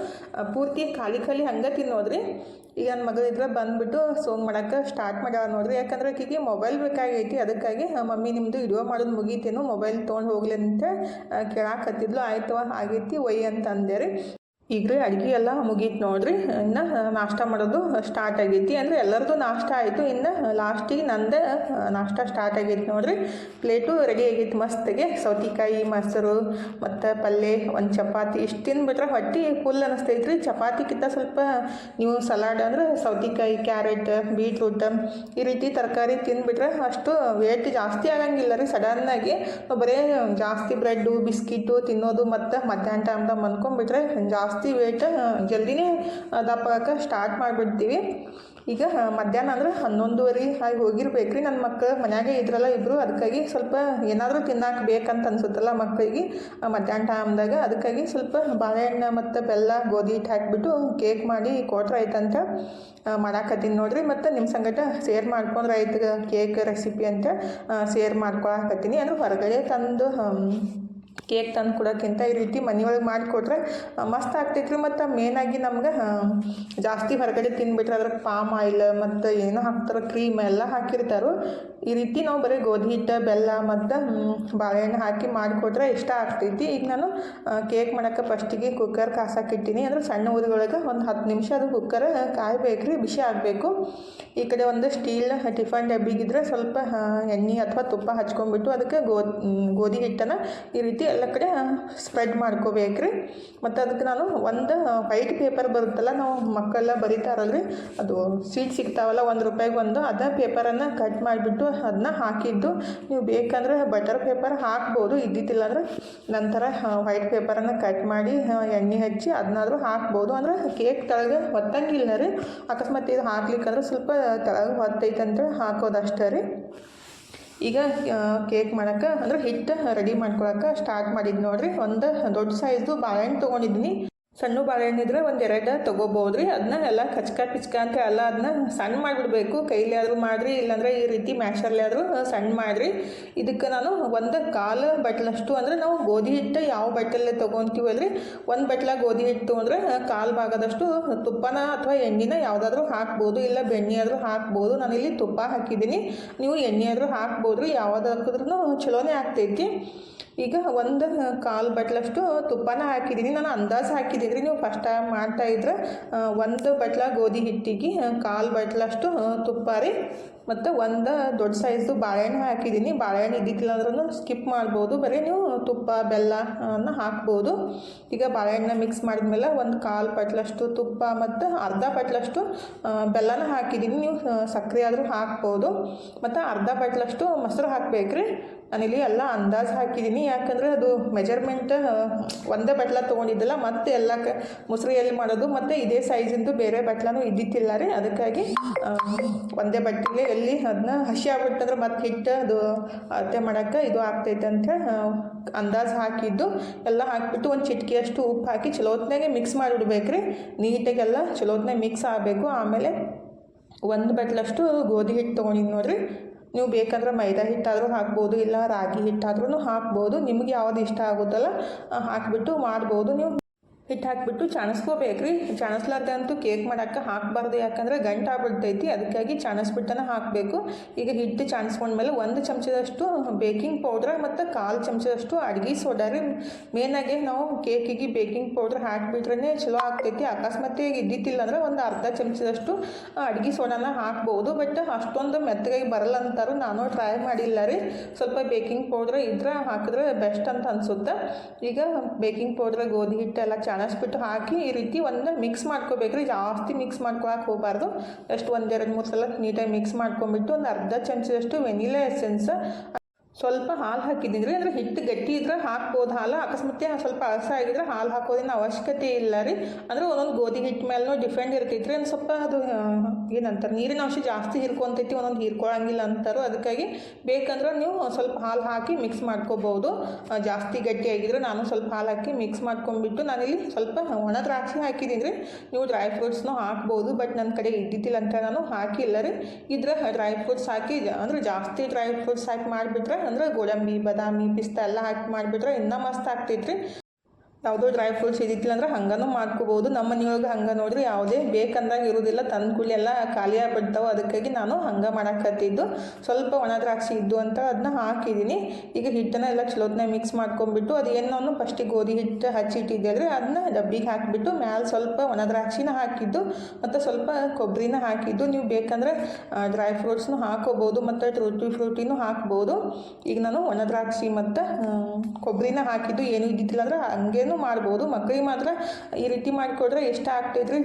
ಪೂರ್ತಿ ಖಾಲಿ ಹಂಗೆ ತಿನ್ನೋದ್ರಿ. ಈಗ ನನ್ನ ಮಗಳು ಇದ್ರೆ ಬಂದುಬಿಟ್ಟು ಸೋಂಗ್ ಮಾಡೋಕ್ಕೆ ಸ್ಟಾರ್ಟ್ ಮಾಡ್ಯಾಳ ನೋಡ್ರಿ. ಯಾಕಂದ್ರೆ ಆಕೆಗೆ ಮೊಬೈಲ್ ಬೇಕಾಗೈತಿ. ಅದಕ್ಕಾಗಿ ಮಮ್ಮಿ ನಿಮ್ಮದು ವಿಡಿಯೋ ಮಾಡೋದು ಮುಗೀತೇನು, ಮೊಬೈಲ್ ತೊಗೊಂಡು ಹೋಗ್ಲಿ ಅಂತ ಕೇಳಾಕತ್ತಿದ್ಲು. ಆಯ್ತವ ಆಗೈತಿ ಒಯ್ಯಿ ಅಂತ ಅಂದೆ ರೀ. ಈಗ ರೀ ಅಡುಗೆ ಎಲ್ಲ ಮುಗೀತು ನೋಡ್ರಿ. ಇನ್ನು ನಾಷ್ಟ ಮಾಡೋದು ಸ್ಟಾರ್ಟ್ ಆಗೈತಿ. ಅಂದರೆ ಎಲ್ಲರದು ನಾಷ್ಟ ಆಯಿತು. ಇನ್ನು ಲಾಸ್ಟಿಗೆ ನಂದೇ ನಾಷ್ಟ ಸ್ಟಾರ್ಟ್ ಆಗೈತಿ ನೋಡ್ರಿ. ಪ್ಲೇಟು ರೆಡಿ ಆಗೈತಿ ಮಸ್ತಿಗೆ. ಸೌತೆಕಾಯಿ ಮೊಸರು ಮತ್ತು ಪಲ್ಯ, ಒಂದು ಚಪಾತಿ ಇಷ್ಟು ತಿಂದುಬಿಟ್ರೆ ಹೊಟ್ಟೆ ಫುಲ್ ಅನ್ನಿಸ್ತೈತ್ರಿ. ಚಪಾತಿಗಿಂತ ಸ್ವಲ್ಪ ನೀವು ಸಲಾಡ್ ಅಂದರೆ ಸೌತೆಕಾಯಿ, ಕ್ಯಾರೆಟ್, ಬೀಟ್ರೂಟ್ ಈ ರೀತಿ ತರಕಾರಿ ತಿಂದುಬಿಟ್ರೆ ಅಷ್ಟು ವೇಟ್ ಜಾಸ್ತಿ ಆಗಂಗಿಲ್ಲ ರೀ. ಸಡನ್ನಾಗಿ ಬರೀ ಜಾಸ್ತಿ ಬ್ರೆಡ್ಡು ಬಿಸ್ಕಿಟು ತಿನ್ನೋದು ಮತ್ತು ಮಧ್ಯಾಹ್ನ ಟೈಮ್ದಾಗ ಮನ್ಕೊಂಡ್ಬಿಟ್ರೆ ಜಾಸ್ತಿ ವೇಟ್ ಜಲ್ದಿನೇ ದಪ್ಪಾಗಕ್ಕೆ ಸ್ಟಾರ್ಟ್ ಮಾಡಿಬಿಡ್ತೀವಿ. ಈಗ ಮಧ್ಯಾಹ್ನ ಅಂದ್ರೆ 11:30 ಆಗಿ ಹೋಗಿರ್ಬೇಕು ರೀ. ನನ್ನ ಮಕ್ಕಳು ಮನ್ಯಾಗೆ ಇದ್ರಲ್ಲ ಇಬ್ಬರು. ಅದಕ್ಕಾಗಿ ಸ್ವಲ್ಪ ಏನಾದರೂ ತಿನ್ನಕ್ಕೆ ಬೇಕಂತ ಅನ್ಸುತ್ತಲ್ಲ ಮಕ್ಕಳಿಗೆ ಮಧ್ಯಾಹ್ನ ಟೈಮ್ದಾಗ. ಅದಕ್ಕಾಗಿ ಸ್ವಲ್ಪ ಬಾಳೆಹಣ್ಣು ಮತ್ತು ಬೆಲ್ಲ ಗೋಧಿ ಹಿಟ್ಟು ಹಾಕಿಬಿಟ್ಟು ಕೇಕ್ ಮಾಡಿ ಕೊಟ್ರೆ ಆಯ್ತಂತ ಮಾಡಾಕತ್ತೀನಿ ನೋಡ್ರಿ. ಮತ್ತು ನಿಮ್ಮ ಸಂಗಟ ಶೇರ್ ಮಾಡ್ಕೊಂಡ್ರೆ ಆಯ್ತು ಕೇಕ್ ರೆಸಿಪಿ ಅಂತ ಶೇರ್ ಮಾಡ್ಕೊಳಕತ್ತೀನಿ. ಅಂದ್ರೆ ಹೊರಗಡೆ ತಂದು ಕೇಕ್ ತಂದು ಕೊಡೋಕ್ಕಿಂತ ಈ ರೀತಿ ಮನೆಯೊಳಗೆ ಮಾಡಿಕೊಟ್ರೆ ಮಸ್ತ್ ಆಗ್ತೈತೆ ರೀ. ಮತ್ತು ಮೇನಾಗಿ ನಮ್ಗೆ ಜಾಸ್ತಿ ಹೊರಗಡೆ ತಿಂದುಬಿಟ್ರೆ ಅದ್ರಾಗ ಪಾಮ್ ಆಯಿಲ್ ಮತ್ತು ಏನೋ ಹಾಕ್ತಾರೆ, ಕ್ರೀಮ್ ಎಲ್ಲ ಹಾಕಿರ್ತಾರೋ. ಈ ರೀತಿ ನಾವು ಬರೀ ಗೋಧಿ ಹಿಟ್ಟು, ಬೆಲ್ಲ ಮತ್ತು ಬಾಳೆಹಣ್ಣು ಹಾಕಿ ಮಾಡಿಕೊಟ್ರೆ ಇಷ್ಟ ಆಗ್ತೈತಿ. ಈಗ ನಾನು ಕೇಕ್ ಮಾಡೋಕ್ಕೆ ಫಸ್ಟಿಗೆ ಕುಕ್ಕರ್ ಕಾಸಕ್ಕಿಟ್ಟಿನಿ. ಅಂದರೆ ಸಣ್ಣ ಊರಿಗೊಳಗೆ ಒಂದು 10 ನಿಮಿಷ ಅದು ಕುಕ್ಕರ್ ಕಾಯ್ಬೇಕು ರೀ, ಬಿಸಿ ಆಗಬೇಕು. ಈ ಕಡೆ ಒಂದು ಸ್ಟೀಲ್ ಟಿಫನ್ ಡಬ್ಬಿಗಿದ್ರೆ ಸ್ವಲ್ಪ ಎಣ್ಣೆ ಅಥವಾ ತುಪ್ಪ ಹಚ್ಕೊಂಡ್ಬಿಟ್ಟು ಅದಕ್ಕೆ ಗೋಧಿ ಹಿಟ್ಟನ್ನು ಈ ರೀತಿ ಎಲ್ಲ ಕಡೆ ಸ್ಪ್ರೆಡ್ ಮಾಡ್ಕೋಬೇಕ್ರಿ. ಮತ್ತು ಅದಕ್ಕೆ ನಾನು ಒಂದು ವೈಟ್ ಪೇಪರ್ ಬರುತ್ತಲ್ಲ, ನಾವು ಮಕ್ಕಳೆಲ್ಲ ಬರೀತಾರಲ್ರಿ, ಅದು ಸೀಟ್ ಸಿಗ್ತಾವಲ್ಲ ₹1 ಒಂದು, ಅದ ಪೇಪರನ್ನು ಕಟ್ ಮಾಡಿಬಿಟ್ಟು ಅದನ್ನ ಹಾಕಿದ್ದು. ನೀವು ಬೇಕಂದ್ರೆ ಬಟರ್ ಪೇಪರ್ ಹಾಕ್ಬೋದು, ಇದ್ದಿದ್ದಿಲ್ಲ ಅಂದ್ರೆ ನಂತರ ವೈಟ್ ಪೇಪರನ್ನು ಕಟ್ ಮಾಡಿ ಎಣ್ಣೆ ಹಚ್ಚಿ ಅದನ್ನಾದರೂ ಹಾಕ್ಬೋದು. ಅಂದ್ರೆ ಕೇಕ್ ತೆಳಗೆ ಹೊತ್ತಂಗಿಲ್ಲ ರೀ. ಅಕಸ್ಮಾತ್ ಇದು ಹಾಕ್ಲಿಕ್ಕಂದ್ರೆ ಸ್ವಲ್ಪ ತೆಳಗೆ ಹೊತ್ತೈತಂತ ಹಾಕೋದಷ್ಟೇ ರೀ. ಈಗ ಕೇಕ್ ಮಾಡೋಕ್ಕೆ ಅಂದರೆ ಹಿಟ್ಟು ರೆಡಿ ಮಾಡ್ಕೊಳಕ್ಕೆ ಸ್ಟಾರ್ಟ್ ಮಾಡಿದ್ದು ನೋಡಿರಿ. ಒಂದು ದೊಡ್ಡ ಸೈಜು ಬಾಳೆಹಣ್ಣು ತೊಗೊಂಡಿದ್ದೀನಿ. ಸಣ್ಣ ಬಾಳೆಹಣ್ಣು ಇದ್ರೆ 1-2 ತೊಗೋಬೋದು ರೀ. ಅದನ್ನ ಎಲ್ಲ ಕಚ್ಕ ಪಿಚ್ಕ ಅಂತ ಎಲ್ಲ ಅದನ್ನ ಸಣ್ಣ ಮಾಡಿಬಿಡ್ಬೇಕು. ಕೈಲಿ ಆದರೂ ಮಾಡಿರಿ, ಇಲ್ಲಾಂದರೆ ಈ ರೀತಿ ಮ್ಯಾಶರ್ಲಿ ಆದರೂ ಸಣ್ಣ ಮಾಡಿರಿ. ಇದಕ್ಕೆ ನಾನು 1/4 ಬಟ್ಲಷ್ಟು ಅಂದರೆ ನಾವು ಗೋಧಿ ಹಿಟ್ಟು ಯಾವ ಬಟ್ಟಲಲ್ಲಿ ತೊಗೊತೀವಲ್ರಿ, 1 ಬಟ್ಲ ಗೋಧಿ ಹಿಟ್ಟು ತೊಗೊಂಡ್ರೆ 1/4 ಭಾಗದಷ್ಟು ತುಪ್ಪನ ಅಥವಾ ಎಣ್ಣೆನ ಯಾವುದಾದ್ರೂ ಹಾಕ್ಬೋದು, ಇಲ್ಲ ಬೆಣ್ಣೆ ಆದರೂ ಹಾಕ್ಬೋದು. ನಾನಿಲ್ಲಿ ತುಪ್ಪ ಹಾಕಿದ್ದೀನಿ, ನೀವು ಎಣ್ಣೆ ಆದರೂ ಹಾಕ್ಬೋದು ರೀ. ಯಾವ್ದು ಹಾಕಿದ್ರೂ ಚಲೋನೇ ಆಗ್ತೈತಿ. ಈಗ 1/4 ಬಟ್ಲಷ್ಟು ತುಪ್ಪನ ಹಾಕಿದ್ದೀನಿ. ನಾನು ಅಂದಾಜು ಹಾಕಿದ್ದೀನಿ ರೀ. ನೀವು ಫಸ್ಟ್ ಟೈಮ್ ಮಾಡ್ತಾಯಿದ್ರೆ 1 ಬಟ್ಲ ಗೋಧಿ ಹಿಟ್ಟಿಗೆ 1/4 ಬಟ್ಲಷ್ಟು ತುಪ್ಪ ರೀ. ಮತ್ತು ಒಂದು ದೊಡ್ಡ ಸೈಜು ಬಾಳೆಹಣ್ಣು ಹಾಕಿದ್ದೀನಿ. ಬಾಳೆಹಣ್ಣು ಇದ್ದಿದ್ದಿಲ್ಲ ಅಂದ್ರೂ ಸ್ಕಿಪ್ ಮಾಡ್ಬೋದು, ಬರೀ ನೀವು ತುಪ್ಪ ಬೆಲ್ಲ ಅನ್ನ ಹಾಕ್ಬೋದು. ಈಗ ಬಾಳೆಹಣ್ಣು ಮಿಕ್ಸ್ ಮಾಡಿದ್ಮೇಲೆ 1/4 ಬಟ್ಲಷ್ಟು ತುಪ್ಪ ಮತ್ತು ಅರ್ಧ ಬಟ್ಲಷ್ಟು ಬೆಲ್ಲನ ಹಾಕಿದ್ದೀನಿ. ನೀವು ಸಕ್ಕರೆ ಆದರೂ ಹಾಕ್ಬೋದು. ಮತ್ತು ಅರ್ಧ ಬಟ್ಲಷ್ಟು ಮೊಸರು ಹಾಕ್ಬೇಕ್ರಿ. ನಾನಿಲ್ಲಿ ಎಲ್ಲ ಅಂದಾಜು ಹಾಕಿದ್ದೀನಿ. ಯಾಕಂದರೆ ಅದು ಮೆಜರ್ಮೆಂಟ್ ಒಂದೇ ಬಟ್ಲ ತೊಗೊಂಡಿದ್ದಲ್ಲ, ಮತ್ತು ಎಲ್ಲ ಮೊಸರು ಎಲ್ಲಿ ಮಾಡೋದು, ಮತ್ತು ಇದೇ ಸೈಜಿಂದು ಬೇರೆ ಬಟ್ಲನೂ ಇದ್ದಿತ್ತಿಲ್ಲ ರೀ. ಅದಕ್ಕಾಗಿ ಒಂದೇ ಬಟ್ಟೆಗೆ ಎಲ್ಲಿ ಅದನ್ನ ಹಸಿ ಆಗ್ಬಿಟ್ಟಂದ್ರೆ ಮತ್ತು ಹಿಟ್ಟು ಅದು ಅಳತೆ ಮಾಡೋಕ್ಕೆ ಇದು ಆಗ್ತೈತೆ ಅಂತ ಅಂದಾಜು ಹಾಕಿದ್ದು. ಎಲ್ಲ ಹಾಕಿಬಿಟ್ಟು ಒಂದು ಚಿಟಿಕೆಯಷ್ಟು ಉಪ್ಪು ಹಾಕಿ ಚಲೋತ್ನಾಗೆ ಮಿಕ್ಸ್ ಮಾಡಿಬಿಡ್ಬೇಕ್ರಿ. ನೀಟಾಗೆಲ್ಲ ಚಲೋತ್ನಾಗೆ ಮಿಕ್ಸ್ ಆಗಬೇಕು. ಆಮೇಲೆ 1 ಬಟ್ಲಷ್ಟು ಗೋಧಿ ಹಿಟ್ಟು ತೊಗೊಂಡಿದ್ದು ನೋಡಿರಿ. ನೀವು ಬೇಕಂದ್ರೆ ಮೈದಾ ಹಿಟ್ಟಾದರೂ ಹಾಕ್ಬೋದು, ಇಲ್ಲ ರಾಗಿ ಹಿಟ್ಟಾದ್ರೂ ಹಾಕ್ಬೋದು. ನಿಮ್ಗೆ ಯಾವುದು ಇಷ್ಟ ಆಗುತ್ತಲ್ಲ ಹಾಕಿಬಿಟ್ಟು ಮಾಡ್ಬೋದು. ನೀವು ಹಿಟ್ಟು ಹಾಕಿಬಿಟ್ಟು ಚಾಣಿಸ್ಕೋಬೇಕ್ರಿ. ಚಾಣಿಸ್ಲಾರ್ದೆ ಅಂತೂ ಕೇಕ್ ಮಾಡೋಕ್ಕೆ ಹಾಕಬಾರ್ದು, ಯಾಕಂದರೆ ಗಂಟು ಆಗ್ಬಿಡ್ತೈತಿ. ಅದಕ್ಕಾಗಿ ಚಾಣಿಸ್ಬಿಟ್ಟನ ಹಾಕಬೇಕು. ಈಗ ಹಿಟ್ಟು ಚಾಣಿಸ್ಕೊಂಡ್ಮೇಲೆ 1 ಚಮಚದಷ್ಟು ಬೇಕಿಂಗ್ ಪೌಡ್ರ್ ಮತ್ತು 1/4 ಚಮಚದಷ್ಟು ಅಡುಗೆ ಸೋಡಾ ರೀ. ಮೇನಾಗಿ ನಾವು ಕೇಕಿಗೆ ಬೇಕಿಂಗ್ ಪೌಡ್ರ್ ಹಾಕಿಬಿಟ್ರೆ ಚಲೋ ಆಗ್ತೈತಿ. ಅಕಸ್ಮಾತಿಯಾಗಿ ಇದ್ದಿದ್ದಿಲ್ಲ ಅಂದ್ರೆ ಒಂದು ಅರ್ಧ ಚಮಚದಷ್ಟು ಅಡುಗೆ ಸೋಡಾನ ಹಾಕ್ಬೋದು. ಬಟ್ ಅಷ್ಟೊಂದು ಮೆತ್ತಗಾಗಿ ಬರಲ್ಲ ಅಂತಾರೆ, ನಾನು ಟ್ರೈ ಮಾಡಿಲ್ಲ ರೀ. ಸ್ವಲ್ಪ ಬೇಕಿಂಗ್ ಪೌಡ್ರ್ ಇದ್ರೆ ಹಾಕಿದ್ರೆ ಬೆಸ್ಟ್ ಅಂತ ಅನಿಸುತ್ತೆ. ಈಗ ಬೇಕಿಂಗ್ ಪೌಡ್ರ್, ಗೋಧಿ ಹಿಟ್ಟು ಎಲ್ಲ ಚಾಣಿಸ್ಬಿಟ್ಟು ಹಾಕಿ ಈ ರೀತಿ ಒಂದು ಮಿಕ್ಸ್ ಮಾಡ್ಕೋಬೇಕ್ರಿ. ಜಾಸ್ತಿ ಮಿಕ್ಸ್ ಮಾಡ್ಕೊಳಕ್ಕೆ ಹೋಗಬಾರ್ದು. ಎಷ್ಟು 1-2-3 ಸಲ ನೀಟಾಗಿ ಮಿಕ್ಸ್ ಮಾಡ್ಕೊಂಬಿಟ್ಟು ಒಂದು ಅರ್ಧ ಚಮಚದಷ್ಟು ವೆನಿಲಾ ಎಸೆನ್ಸ್, ಸ್ವಲ್ಪ ಹಾಲು ಹಾಕಿದ್ದೀನಿ ರೀ. ಅಂದರೆ ಹಿಟ್ಟು ಗಟ್ಟಿ ಇದ್ರೆ ಹಾಕ್ಬೋದು ಹಾಲು. ಅಕಸ್ಮಾತ್ ಸ್ವಲ್ಪ ಅಳಸ ಆಗಿದ್ರೆ ಹಾಲು ಹಾಕೋದಿನ ಅವಶ್ಯಕತೆ ಇಲ್ಲ ರೀ. ಅಂದರೆ ಒಂದೊಂದು ಗೋಧಿ ಹಿಟ್ಟು ಮೇಲೂ ಡಿಫ್ರೆಂಟ್ ಇರ್ತೈತೆ ರೀ. ಒಂದು ಸ್ವಲ್ಪ ಅದು ಏನಂತಾರೆ, ನೀರಿನ ಅಂಶ ಜಾಸ್ತಿ ಹೀರ್ಕೊಂತೈತಿ, ಒಂದೊಂದು ಹೀರ್ಕೊಳ್ಳಂಗಿಲ್ಲ ಅಂತಾರೋ. ಅದಕ್ಕಾಗಿ ಬೇಕಂದ್ರೆ ನೀವು ಸ್ವಲ್ಪ ಹಾಲು ಹಾಕಿ ಮಿಕ್ಸ್ ಮಾಡ್ಕೋಬೋದು. ಜಾಸ್ತಿ ಗಟ್ಟಿ ಆಗಿದ್ರೆ ನಾನು ಸ್ವಲ್ಪ ಹಾಲು ಹಾಕಿ ಮಿಕ್ಸ್ ಮಾಡ್ಕೊಂಡ್ಬಿಟ್ಟು ನಾನಿಲ್ಲಿ ಸ್ವಲ್ಪ ಒಣ ದ್ರಾಕ್ಷಿ ಹಾಕಿದ್ದೀನಿ ರೀ. ನೀವು ಡ್ರೈ ಫ್ರೂಟ್ಸ್ನೂ ಹಾಕ್ಬೋದು, ಬಟ್ ನನ್ನ ಕಡೆ ಇದ್ದಿದ್ದಿಲ್ಲ ಅಂತ ನಾನು ಹಾಕಿಲ್ಲ ರೀ. ಇದ್ರೆ ಡ್ರೈ ಫ್ರೂಟ್ಸ್ ಹಾಕಿ, ಅಂದರೆ ಜಾಸ್ತಿ ಡ್ರೈ ಫ್ರೂಟ್ಸ್ ಹಾಕಿ ಮಾಡಿಬಿಟ್ರೆ, ಅಂದ್ರೆ ಗೋಡಂಬಿ, ಬಾದಾಮಿ, ಪಿಸ್ತಾ ಎಲ್ಲ ಹಾಕಿ ಮಾಡಿಬಿಟ್ರೆ ಇನ್ನೂ ಮಸ್ತ್ ಆಗ್ತೈತ್ರಿ. ಯಾವುದೋ ಡ್ರೈ ಫ್ರೂಟ್ಸ್ ಇದ್ದಿತ್ತಿಲ್ಲ ಅಂದ್ರೆ ಹಂಗನೂ ಮಾಡ್ಕೋಬೋದು. ನಮ್ಮ ಮನೆಯೊಳಗೆ ಹಂಗೆ ನೋಡ್ರಿ, ಯಾವುದೇ ಬೇಕಂದಾಗ ಇರೋದಿಲ್ಲ, ತಂದು ಕೂಡಲೇ ಎಲ್ಲ ಖಾಲಿ ಆಗ್ಬಿಡ್ತಾವೆ. ಅದಕ್ಕಾಗಿ ನಾನು ಹಂಗೆ ಮಾಡಾಕತ್ತಿದ್ದು. ಸ್ವಲ್ಪ ಒಣ ದ್ರಾಕ್ಷಿ ಇದ್ದು ಅಂತ ಅದನ್ನ ಹಾಕಿದ್ದೀನಿ. ಈಗ ಹಿಟ್ಟನ್ನ ಎಲ್ಲ ಚಲೋತ್ನ ಮಿಕ್ಸ್ ಮಾಡ್ಕೊಂಡ್ಬಿಟ್ಟು ಅದು ಏನು ಫಸ್ಟಿಗೆ ಗೋಧಿ ಹಿಟ್ಟು ಹಚ್ಚಿಟ್ಟಿದ್ದೆ ಅಂದರೆ ಅದನ್ನ ಡಬ್ಬಿಗೆ ಹಾಕಿಬಿಟ್ಟು ಮ್ಯಾಲೆ ಸ್ವಲ್ಪ ಒಣ ದ್ರಾಕ್ಷಿನ ಹಾಕಿದ್ದು ಮತ್ತು ಸ್ವಲ್ಪ ಕೊಬ್ಬರಿನ ಹಾಕಿದ್ದು. ನೀವು ಬೇಕಂದರೆ ಡ್ರೈ ಫ್ರೂಟ್ಸ್ನು ಹಾಕೋಬೋದು ಮತ್ತು ಟೂಟಿ ಫ್ರೂಟಿನೂ ಹಾಕ್ಬೋದು. ಈಗ ನಾನು ಒಣ ದ್ರಾಕ್ಷಿ ಮತ್ತು ಕೊಬ್ಬರಿನ ಹಾಕಿದ್ದು, ಏನೂ ಇದ್ದಿದ್ದಿಲ್ಲ ಅಂದ್ರೆ ಹಂಗೇನು ಮಾಡ್ಬೋದು. ಮಕ್ಕಳಿಗೆ ಮಾತ್ರ ಈ ರೀತಿ ಮಾಡಿಕೊಡ್ರೆ ಇಷ್ಟ ಆಗ್ತೈತ್ರಿ.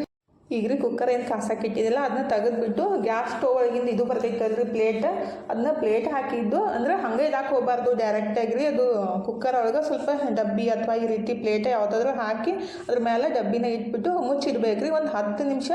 ಈಗ ರೀ ಕುಕ್ಕರ್ ಏನು ಕಾಸಕ್ಕೆ ಇಟ್ಟಿದ್ದಿಲ್ಲ, ಅದನ್ನ ತೆಗೆದುಬಿಟ್ಟು ಗ್ಯಾಸ್ ಸ್ಟೋವ್ ಒಳಗಿಂದ ಇದು ಬರ್ತೈತಲ್ರಿ ಪ್ಲೇಟ್, ಅದನ್ನ ಪ್ಲೇಟ್ ಹಾಕಿದ್ದು. ಅಂದರೆ ಹಂಗೆ ಇದಾಕೆ ಹೋಗಬಾರ್ದು ಡೈರೆಕ್ಟಾಗಿ ರೀ. ಅದು ಕುಕ್ಕರ್ ಒಳಗೆ ಸ್ವಲ್ಪ ಡಬ್ಬಿ ಅಥವಾ ಈ ರೀತಿ ಪ್ಲೇಟ್ ಯಾವುದಾದ್ರೂ ಹಾಕಿ ಅದ್ರ ಮೇಲೆ ಡಬ್ಬಿನ ಇಟ್ಬಿಟ್ಟು ಮುಚ್ಚಿಡ್ಬೇಕು ರೀ. ಒಂದು 10 ನಿಮಿಷ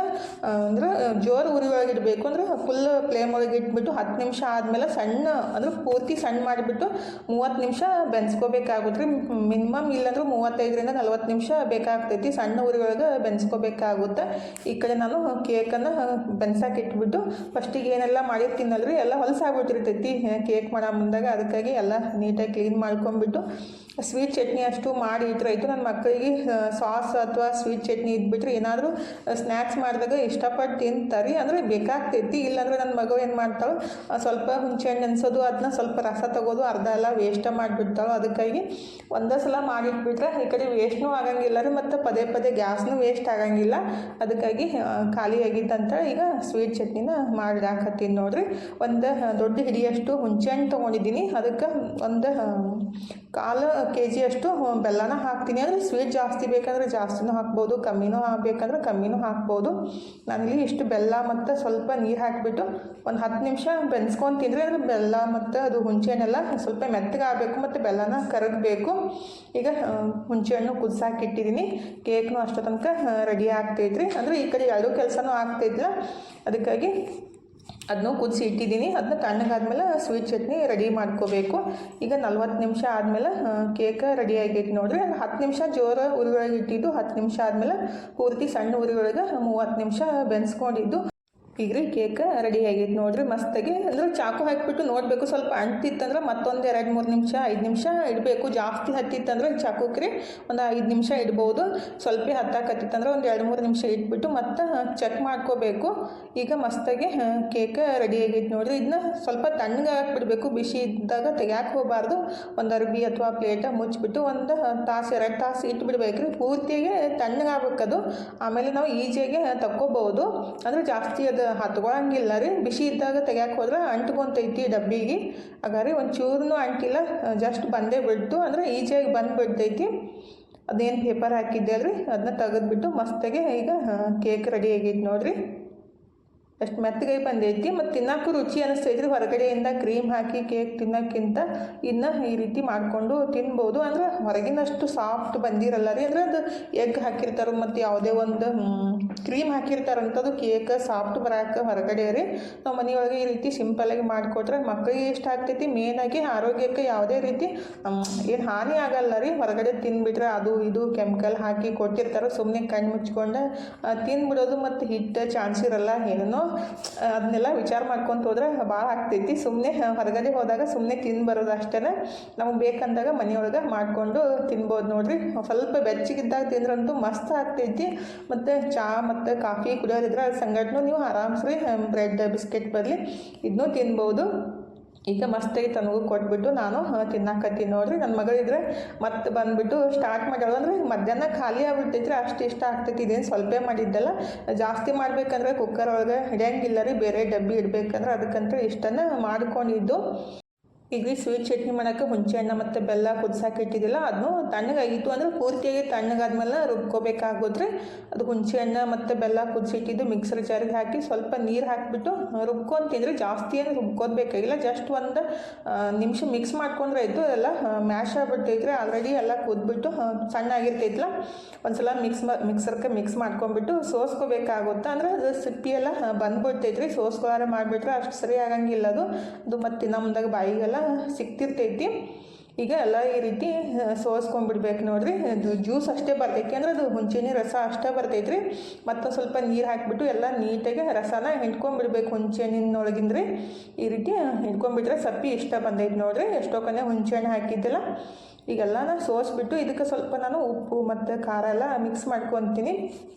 ಅಂದ್ರೆ ಜೋರು ಉರಿ ಒಳಗೆ ಇಡಬೇಕು. ಅಂದ್ರೆ ಫುಲ್ ಫ್ಲೇಮ್ ಒಳಗೆ ಇಟ್ಬಿಟ್ಟು 10 ನಿಮಿಷ ಆದಮೇಲೆ ಸಣ್ಣ, ಅಂದ್ರೆ ಪೂರ್ತಿ ಸಣ್ಣ ಮಾಡಿಬಿಟ್ಟು 30 ನಿಮಿಷ ಬೆನ್ಸ್ಕೋಬೇಕಾಗುತ್ತೆ ರೀ. ಮಿನಿಮಮ್ ಇಲ್ಲಾಂದ್ರೆ 35ರಿಂದ 40 ನಿಮಿಷ ಬೇಕಾಗ್ತೈತಿ. ಸಣ್ಣ ಉರಿ ಒಳಗೆ ಬೆನ್ಸ್ಕೋಬೇಕಾಗುತ್ತೆ. ಈ ಕಡೆ ನಾನು ಕೇಕನ್ನು ಬೆನ್ಸಕ್ಕೆ ಇಟ್ಬಿಟ್ಟು ಫಸ್ಟಿಗೆ ಏನೆಲ್ಲ ಮಾಡಿರ್ತೀನಲ್ರಿ ಎಲ್ಲ ಹೊಲಸಾಗ್ಬಿಟ್ಟಿರ್ತೈತಿ ಕೇಕ್ ಮಾಡೋ ಮುಂದಾಗ. ಅದಕ್ಕಾಗಿ ಎಲ್ಲ ನೀಟಾಗಿ ಕ್ಲೀನ್ ಮಾಡ್ಕೊಂಡ್ಬಿಟ್ಟು ಸ್ವೀಟ್ ಚಟ್ನಿ ಅಷ್ಟು ಮಾಡಿ ಇಟ್ಟರಾಯ್ತು. ನನ್ನ ಮಕ್ಕಳಿಗೆ ಸಾಸ್ ಅಥವಾ ಸ್ವೀಟ್ ಚಟ್ನಿ ಇದ್ಬಿಟ್ರೆ ಏನಾದರೂ ಸ್ನ್ಯಾಕ್ಸ್ ಮಾಡಿದಾಗ ಇಷ್ಟಪಟ್ಟು ತಿಂತಾರೆ. ಅಂದರೆ ಬೇಕಾಗ್ತೈತಿ. ಇಲ್ಲಾಂದ್ರೆ ನನ್ನ ಮಗ ಏನು ಮಾಡ್ತಾಳೆ, ಸ್ವಲ್ಪ ಹುಣಸೆಹಣ್ಣು ನೆನೆಸೋದು, ಅದನ್ನ ಸ್ವಲ್ಪ ರಸ ತಗೋದು, ಅರ್ಧ ಎಲ್ಲ ವೇಸ್ಟ್ ಮಾಡಿಬಿಡ್ತಾಳೆ. ಅದಕ್ಕಾಗಿ ಒಂದೇ ಸಲ ಮಾಡಿಟ್ಬಿಟ್ರೆ ಈ ಕಡೆ ವೇಸ್ಟ್ನೂ ಆಗಂಗಿಲ್ಲ ರೀ, ಮತ್ತು ಪದೇ ಪದೇ ಗ್ಯಾಸ್ನೂ ವೇಸ್ಟ್ ಆಗಂಗಿಲ್ಲ. ಅದಕ್ಕಾಗಿ ಖಾಲಿ ಆಗಿದ್ದಂತ ಈಗ ಸ್ವೀಟ್ ಚಟ್ನಿನ ಮಾಡಿದಾಕತ್ತೀನಿ ನೋಡ್ರಿ. ಒಂದು ದೊಡ್ಡ ಹಿಡಿಯಷ್ಟು ಹುಣಸೆಹಣ್ಣು ತೊಗೊಂಡಿದ್ದೀನಿ. ಅದಕ್ಕೆ ಒಂದು 1/4 kg ಅಷ್ಟು ಬೆಲ್ಲನ ಹಾಕ್ತೀನಿ. ಅಂದರೆ ಸ್ವೀಟ್ ಜಾಸ್ತಿ ಬೇಕಂದ್ರೆ ಜಾಸ್ತಿನೂ ಹಾಕ್ಬೋದು, ಕಮ್ಮಿನೂ ಬೇಕಂದ್ರೆ ಕಮ್ಮಿನೂ ಹಾಕ್ಬೋದು. ನಾನಿಲ್ಲಿ ಇಷ್ಟು ಬೆಲ್ಲ ಮತ್ತು ಸ್ವಲ್ಪ ನೀರು ಹಾಕಿಬಿಟ್ಟು ಒಂದು 10 ನಿಮಿಷ ಬೆನ್ಸ್ಕೊತೀನಿ. ಅಂದರೆ ಬೆಲ್ಲ ಮತ್ತು ಅದು ಹುಣಸೆಹಣ್ಣೆಲ್ಲ ಸ್ವಲ್ಪ ಮೆತ್ತಗಾಗಬೇಕು ಮತ್ತು ಬೆಲ್ಲನ ಕರಗಬೇಕು. ಈಗ ಹುಣಸೆಹಣ್ಣು ಕುದಿಸಾಕಿಟ್ಟಿದ್ದೀನಿ. ಕೇಕ್ನು ಅಷ್ಟು ತನಕ ರೆಡಿ ಆಗ್ತೈತ್ರಿ. ಅಂದರೆ ಈ ಕಡೆ ಎರಡೂ ಕೆಲಸನೂ ಆಗ್ತೈತಿಲ್ಲ, ಅದಕ್ಕಾಗಿ ಅದನ್ನು ಕುದಿಸಿ ಇಟ್ಟಿದ್ದೀನಿ. ಅದನ್ನ ತಣ್ಣಗಾದ್ಮೇಲೆ ಸ್ವೀಟ್ ಚಟ್ನಿ ರೆಡಿ ಮಾಡ್ಕೋಬೇಕು. ಈಗ 40 ನಿಮಿಷ ಆದಮೇಲೆ ಕೇಕ್ ರೆಡಿ ಆಗೈತಿ ನೋಡಿರಿ. 10 ನಿಮಿಷ ಜೋರು ಉರಿ ಒಳಗೆ ಇಟ್ಟಿದ್ದು, 10 ನಿಮಿಷ ಆದಮೇಲೆ ಪೂರ್ತಿ ಸಣ್ಣ ಉರಿ ಒಳಗೆ 30 ನಿಮಿಷ ಬೆನ್ಸ್ಕೊಂಡಿದ್ದು. ಈಗ ರೀ ಕೇಕ್ ರೆಡಿ ಆಗೈತೆ ನೋಡಿರಿ ಮಸ್ತಾಗಿ. ಅಂದರೆ ಚಾಕು ಹಾಕಿಬಿಟ್ಟು ನೋಡಬೇಕು, ಸ್ವಲ್ಪ ಅಂಟಿತ್ತಂದ್ರೆ ಮತ್ತೊಂದು 2-3 ನಿಮಿಷ 5 ನಿಮಿಷ ಇಡಬೇಕು. ಜಾಸ್ತಿ ಹತ್ತಿತ್ತಂದ್ರೆ ಚಾಕುಕ್ಕೆ ರೀ ಒಂದು 5 ನಿಮಿಷ ಇಡ್ಬೋದು. ಸ್ವಲ್ಪ ಹತ್ತಾಕತ್ತಿತ್ತಂದ್ರೆ ಒಂದು 2-3 ನಿಮಿಷ ಇಟ್ಬಿಟ್ಟು ಮತ್ತೆ ಚೆಕ್ ಮಾಡ್ಕೋಬೇಕು. ಈಗ ಮಸ್ತಾಗಿ ಕೇಕ್ ರೆಡಿ ಆಗೈತೆ ನೋಡಿರಿ. ಇದನ್ನ ಸ್ವಲ್ಪ ತಣ್ಣಗೆ ಹಾಕ್ಬಿಡ್ಬೇಕು, ಬಿಸಿ ಇದ್ದಾಗ ತೆಗ್ಯಾಕೆ ಹೋಗಬಾರ್ದು. ಒಂದು ಅರ್ಬಿ ಅಥವಾ ಪ್ಲೇಟ ಮುಚ್ಚಿಬಿಟ್ಟು ಒಂದು ತಾಸು 2 ತಾಸು ಇಟ್ಬಿಡ್ಬೇಕು ರೀ. ಪೂರ್ತಿಯಾಗಿ ತಣ್ಣಗೆ ಆಗ್ಬೇಕದು. ಆಮೇಲೆ ನಾವು ಈಜಿಯಾಗಿ ತಕ್ಕೋಬೋದು. ಅಂದರೆ ಜಾಸ್ತಿ ಅದು ಹತ್ಕೊಳ್ಳಂಗಿಲ್ಲ ರೀ. ಬಿಸಿ ಇದ್ದಾಗ ತೆಗ್ಯಾಕೆ ಹೋದ್ರೆ ಅಂಟ್ಕೊಂತೈತಿ ಡಬ್ಬಿಗೆ. ಹಾಗಾದ್ರೆ ಒಂದು ಚೂರ್ನೂ ಅಂಟಿಲ್ಲ, ಜಸ್ಟ್ ಬಂದೇ ಬಿಡ್ತು. ಅಂದರೆ ಈಜಿಯಾಗಿ ಬಂದುಬಿಡ್ತೈತಿ. ಅದೇನು ಪೇಪರ್ ಹಾಕಿದ್ದೆ ಅಲ್ರಿ ಅದನ್ನ ತೆಗೆದ್ಬಿಟ್ಟು ಮಸ್ತಾಗೆ ಈಗ ಕೇಕ್ ರೆಡಿ ಆಗೈತಿ ನೋಡಿರಿ. ಅಷ್ಟು ಮೆತ್ತಗಾಗಿ ಬಂದೈತಿ ಮತ್ತು ತಿನ್ನೋಕ್ಕೂ ರುಚಿ ಅನ್ನಿಸ್ತೈತ್ರಿ. ಹೊರಗಡೆಯಿಂದ ಕ್ರೀಮ್ ಹಾಕಿ ಕೇಕ್ ತಿನ್ನೋಕ್ಕಿಂತ ಇನ್ನು ಈ ರೀತಿ ಮಾಡಿಕೊಂಡು ತಿನ್ಬೋದು. ಅಂದರೆ ಹೊರಗಿನಷ್ಟು ಸಾಫ್ಟ್ ಬಂದಿರಲ್ಲ ರೀ. ಅಂದರೆ ಅದು ಎಗ್ ಹಾಕಿರ್ತಾರೆ ಮತ್ತು ಯಾವುದೇ ಒಂದು ಕ್ರೀಮ್ ಹಾಕಿರ್ತಾರಂಥದ್ದು ಕೇಕ್ ಸಾಫ್ಟ್ ಬರೋಕೆ ಹೊರಗಡೆ ರೀ. ನಾವು ಮನೆಯೊಳಗೆ ಈ ರೀತಿ ಸಿಂಪಲ್ಲಾಗಿ ಮಾಡಿಕೊಟ್ರೆ ಮಕ್ಕಳಿಗೆ ಇಷ್ಟ ಆಗ್ತೈತಿ. ಮೇನಾಗಿ ಆರೋಗ್ಯಕ್ಕೆ ಯಾವುದೇ ರೀತಿ ಏನು ಹಾನಿ ಆಗಲ್ಲ ರೀ. ಹೊರಗಡೆ ತಿಂದುಬಿಟ್ರೆ ಅದು ಇದು ಕೆಮಿಕಲ್ ಹಾಕಿ ಕೊಟ್ಟಿರ್ತಾರೆ, ಸುಮ್ಮನೆ ಕಣ್ಣು ಮುಚ್ಕೊಂಡು ತಿಂದ್ಬಿಡೋದು ಮತ್ತು ಹಿಟ್ಟು ಚಾನ್ಸ್ ಇರಲ್ಲ. ಏನೇನೋ ಅದನ್ನೆಲ್ಲ ವಿಚಾರ ಮಾಡ್ಕೊತ ಹೋದ್ರೆ ಭಾಳ ಆಗ್ತೈತಿ. ಸುಮ್ಮನೆ ಹೊರಗಡೆ ಹೋದಾಗ ಸುಮ್ಮನೆ ತಿಂದು ಬರೋದು ಅಷ್ಟೇ. ನಮಗೆ ಬೇಕಂದಾಗ ಮನೆಯೊಳಗೆ ಮಾಡಿಕೊಂಡು ತಿನ್ಬೋದು ನೋಡಿರಿ. ಸ್ವಲ್ಪ ಬೆಚ್ಚಗಿದ್ದಾಗ ತಿಂದ್ರಂತೂ ಮಸ್ತ್ ಆಗ್ತೈತಿ. ಮತ್ತು ಚಹಾ ಮತ್ತು ಕಾಫಿ ಕುಡಿಯೋದಿದ್ರೆ ಅದ್ರ ಸಂಗಟನೂ ನೀವು ಆರಾಮ್ಸ್ರಿ ಬ್ರೆಡ್ ಬಿಸ್ಕೆಟ್ ಬರಲಿ ಇದನ್ನೂ ತಿನ್ಬೋದು. ಈಗ ಮಸ್ತಾಗಿ ತನಗೂ ಕೊಟ್ಬಿಟ್ಟು ನಾನು ತಿನ್ನಾಕತ್ತೀನಿ ನೋಡಿರಿ. ನನ್ನ ಮಗಳಿದ್ರೆ ಮತ್ತೆ ಬಂದುಬಿಟ್ಟು ಸ್ಟಾರ್ಟ್ ಮಾಡ್ಯಾಳ. ಅಂದರೆ ಮಧ್ಯಾಹ್ನ ಖಾಲಿ ಆಗ್ಬಿಡ್ತೈತ್ರಿ, ಅಷ್ಟು ಇಷ್ಟ ಆಗ್ತೈತಿ. ಇದೇನು ಸ್ವಲ್ಪ ಮಾಡಿದ್ದಲ್ಲ, ಜಾಸ್ತಿ ಮಾಡ್ಬೇಕಂದ್ರೆ ಕುಕ್ಕರ್ ಒಳಗೆ ಹಿಡಿಯಂಗಿಲ್ಲ ರೀ, ಬೇರೆ ಡಬ್ಬಿ ಇಡಬೇಕಂದ್ರೆ ಅದಕ್ಕಂತ ಇಷ್ಟನ್ನು ಮಾಡ್ಕೊಂಡಿದ್ದು. ಈಗ ಸ್ವೀಟ್ ಚಟ್ನಿ ಮಾಡೋಕ್ಕೆ ಹುಣಸೆಹಣ್ಣು ಮತ್ತು ಬೆಲ್ಲ ಕುದಿಸಾಕೆ ಇಟ್ಟಿದ್ದಿಲ್ಲ, ಅದನ್ನು ತಣ್ಣಗಾಗಿತ್ತು. ಅಂದರೆ ಪೂರ್ತಿಯಾಗಿ ತಣ್ಣಗಾದ್ಮೇಲೆ ರುಬ್ಕೋಬೇಕಾಗೋದ್ರಿ. ಅದು ಹುಣಸೆಹಣ್ಣು ಮತ್ತು ಬೆಲ್ಲ ಕುದಿಸಿಟ್ಟಿದ್ದು ಮಿಕ್ಸರ್ ಜಾರಿಗೆ ಹಾಕಿ ಸ್ವಲ್ಪ ನೀರು ಹಾಕಿಬಿಟ್ಟು ರುಬ್ಕೊತಿದ್ರೆ ಜಾಸ್ತಿ ಏನು ರುಬ್ಕೋದು ಬೇಕಾಗಿಲ್ಲ. ಜಸ್ಟ್ ಒಂದು ನಿಮಿಷ ಮಿಕ್ಸ್ ಮಾಡ್ಕೊಂಡ್ರೆ ಆಯಿತು. ಎಲ್ಲ ಮ್ಯಾಶ್ ಆಗಿಬಿಟ್ಟೈತ್ರಿ, ಆಲ್ರೆಡಿ ಎಲ್ಲ ಕುದ್ಬಿಟ್ಟು ಸಣ್ಣ ಆಗಿರ್ತೈತಲ್ಲ. ಒಂದು ಸಲ ಮಿಕ್ಸರ್ಗೆ ಮಿಕ್ಸ್ ಮಾಡ್ಕೊಂಡ್ಬಿಟ್ಟು ಸೋಸ್ಕೋಬೇಕಾಗುತ್ತೆ. ಅಂದರೆ ಅದು ಸಿಪ್ಪಿ ಎಲ್ಲ ಬಂದ್ಬಿಡ್ತೈತ್ರಿ. ಸೋಸ್ಕೊಳ್ಳಾರೆ ಮಾಡಿಬಿಟ್ರೆ ಅಷ್ಟು ಸರಿ ಆಗಂಗಿಲ್ಲ ಅದು ಮತ್ತು ನಮ್ದಾಗ ಬಾಯಿಗೆಲ್ಲ ಸಿಕ್ತಿರ್ತೈತಿ. ಈಗ ಎಲ್ಲ ಈ ರೀತಿ ಸೋಸ್ಕೊಂಡ್ಬಿಡ್ಬೇಕು ನೋಡಿರಿ. ಅದು ಜ್ಯೂಸ್ ಅಷ್ಟೇ ಬರ್ತೈತಿ, ಅಂದರೆ ಅದು ಹುಣಸೆಹಣ್ಣಿನ ರಸ ಅಷ್ಟೇ ಬರ್ತೈತ್ರಿ. ಮತ್ತು ಸ್ವಲ್ಪ ನೀರು ಹಾಕಿಬಿಟ್ಟು ಎಲ್ಲ ನೀಟಾಗಿ ರಸನ ಹಿಂಡ್ಕೊಂಡ್ಬಿಡ್ಬೇಕು ಹುಣಸೆಹಣ್ಣಿನೊಳಗಿಂದ್ರಿ. ಈ ರೀತಿ ಹಿಂಡ್ಕೊಂಡ್ಬಿಟ್ರೆ ಸಪ್ಪಿ ಇಷ್ಟ ಬಂದೈತಿ ನೋಡಿರಿ. ಎಷ್ಟೋ ಕಡೆ ಹುಣಸೆಹಣ್ಣು ಹಾಕಿದ್ದಿಲ್ಲ. ಈಗೆಲ್ಲನ ಸೋಸ್ಬಿಟ್ಟು ಇದಕ್ಕೆ ಸ್ವಲ್ಪ ನಾನು ಉಪ್ಪು ಮತ್ತು ಖಾರ ಎಲ್ಲ ಮಿಕ್ಸ್ ಮಾಡ್ಕೊತೀನಿ.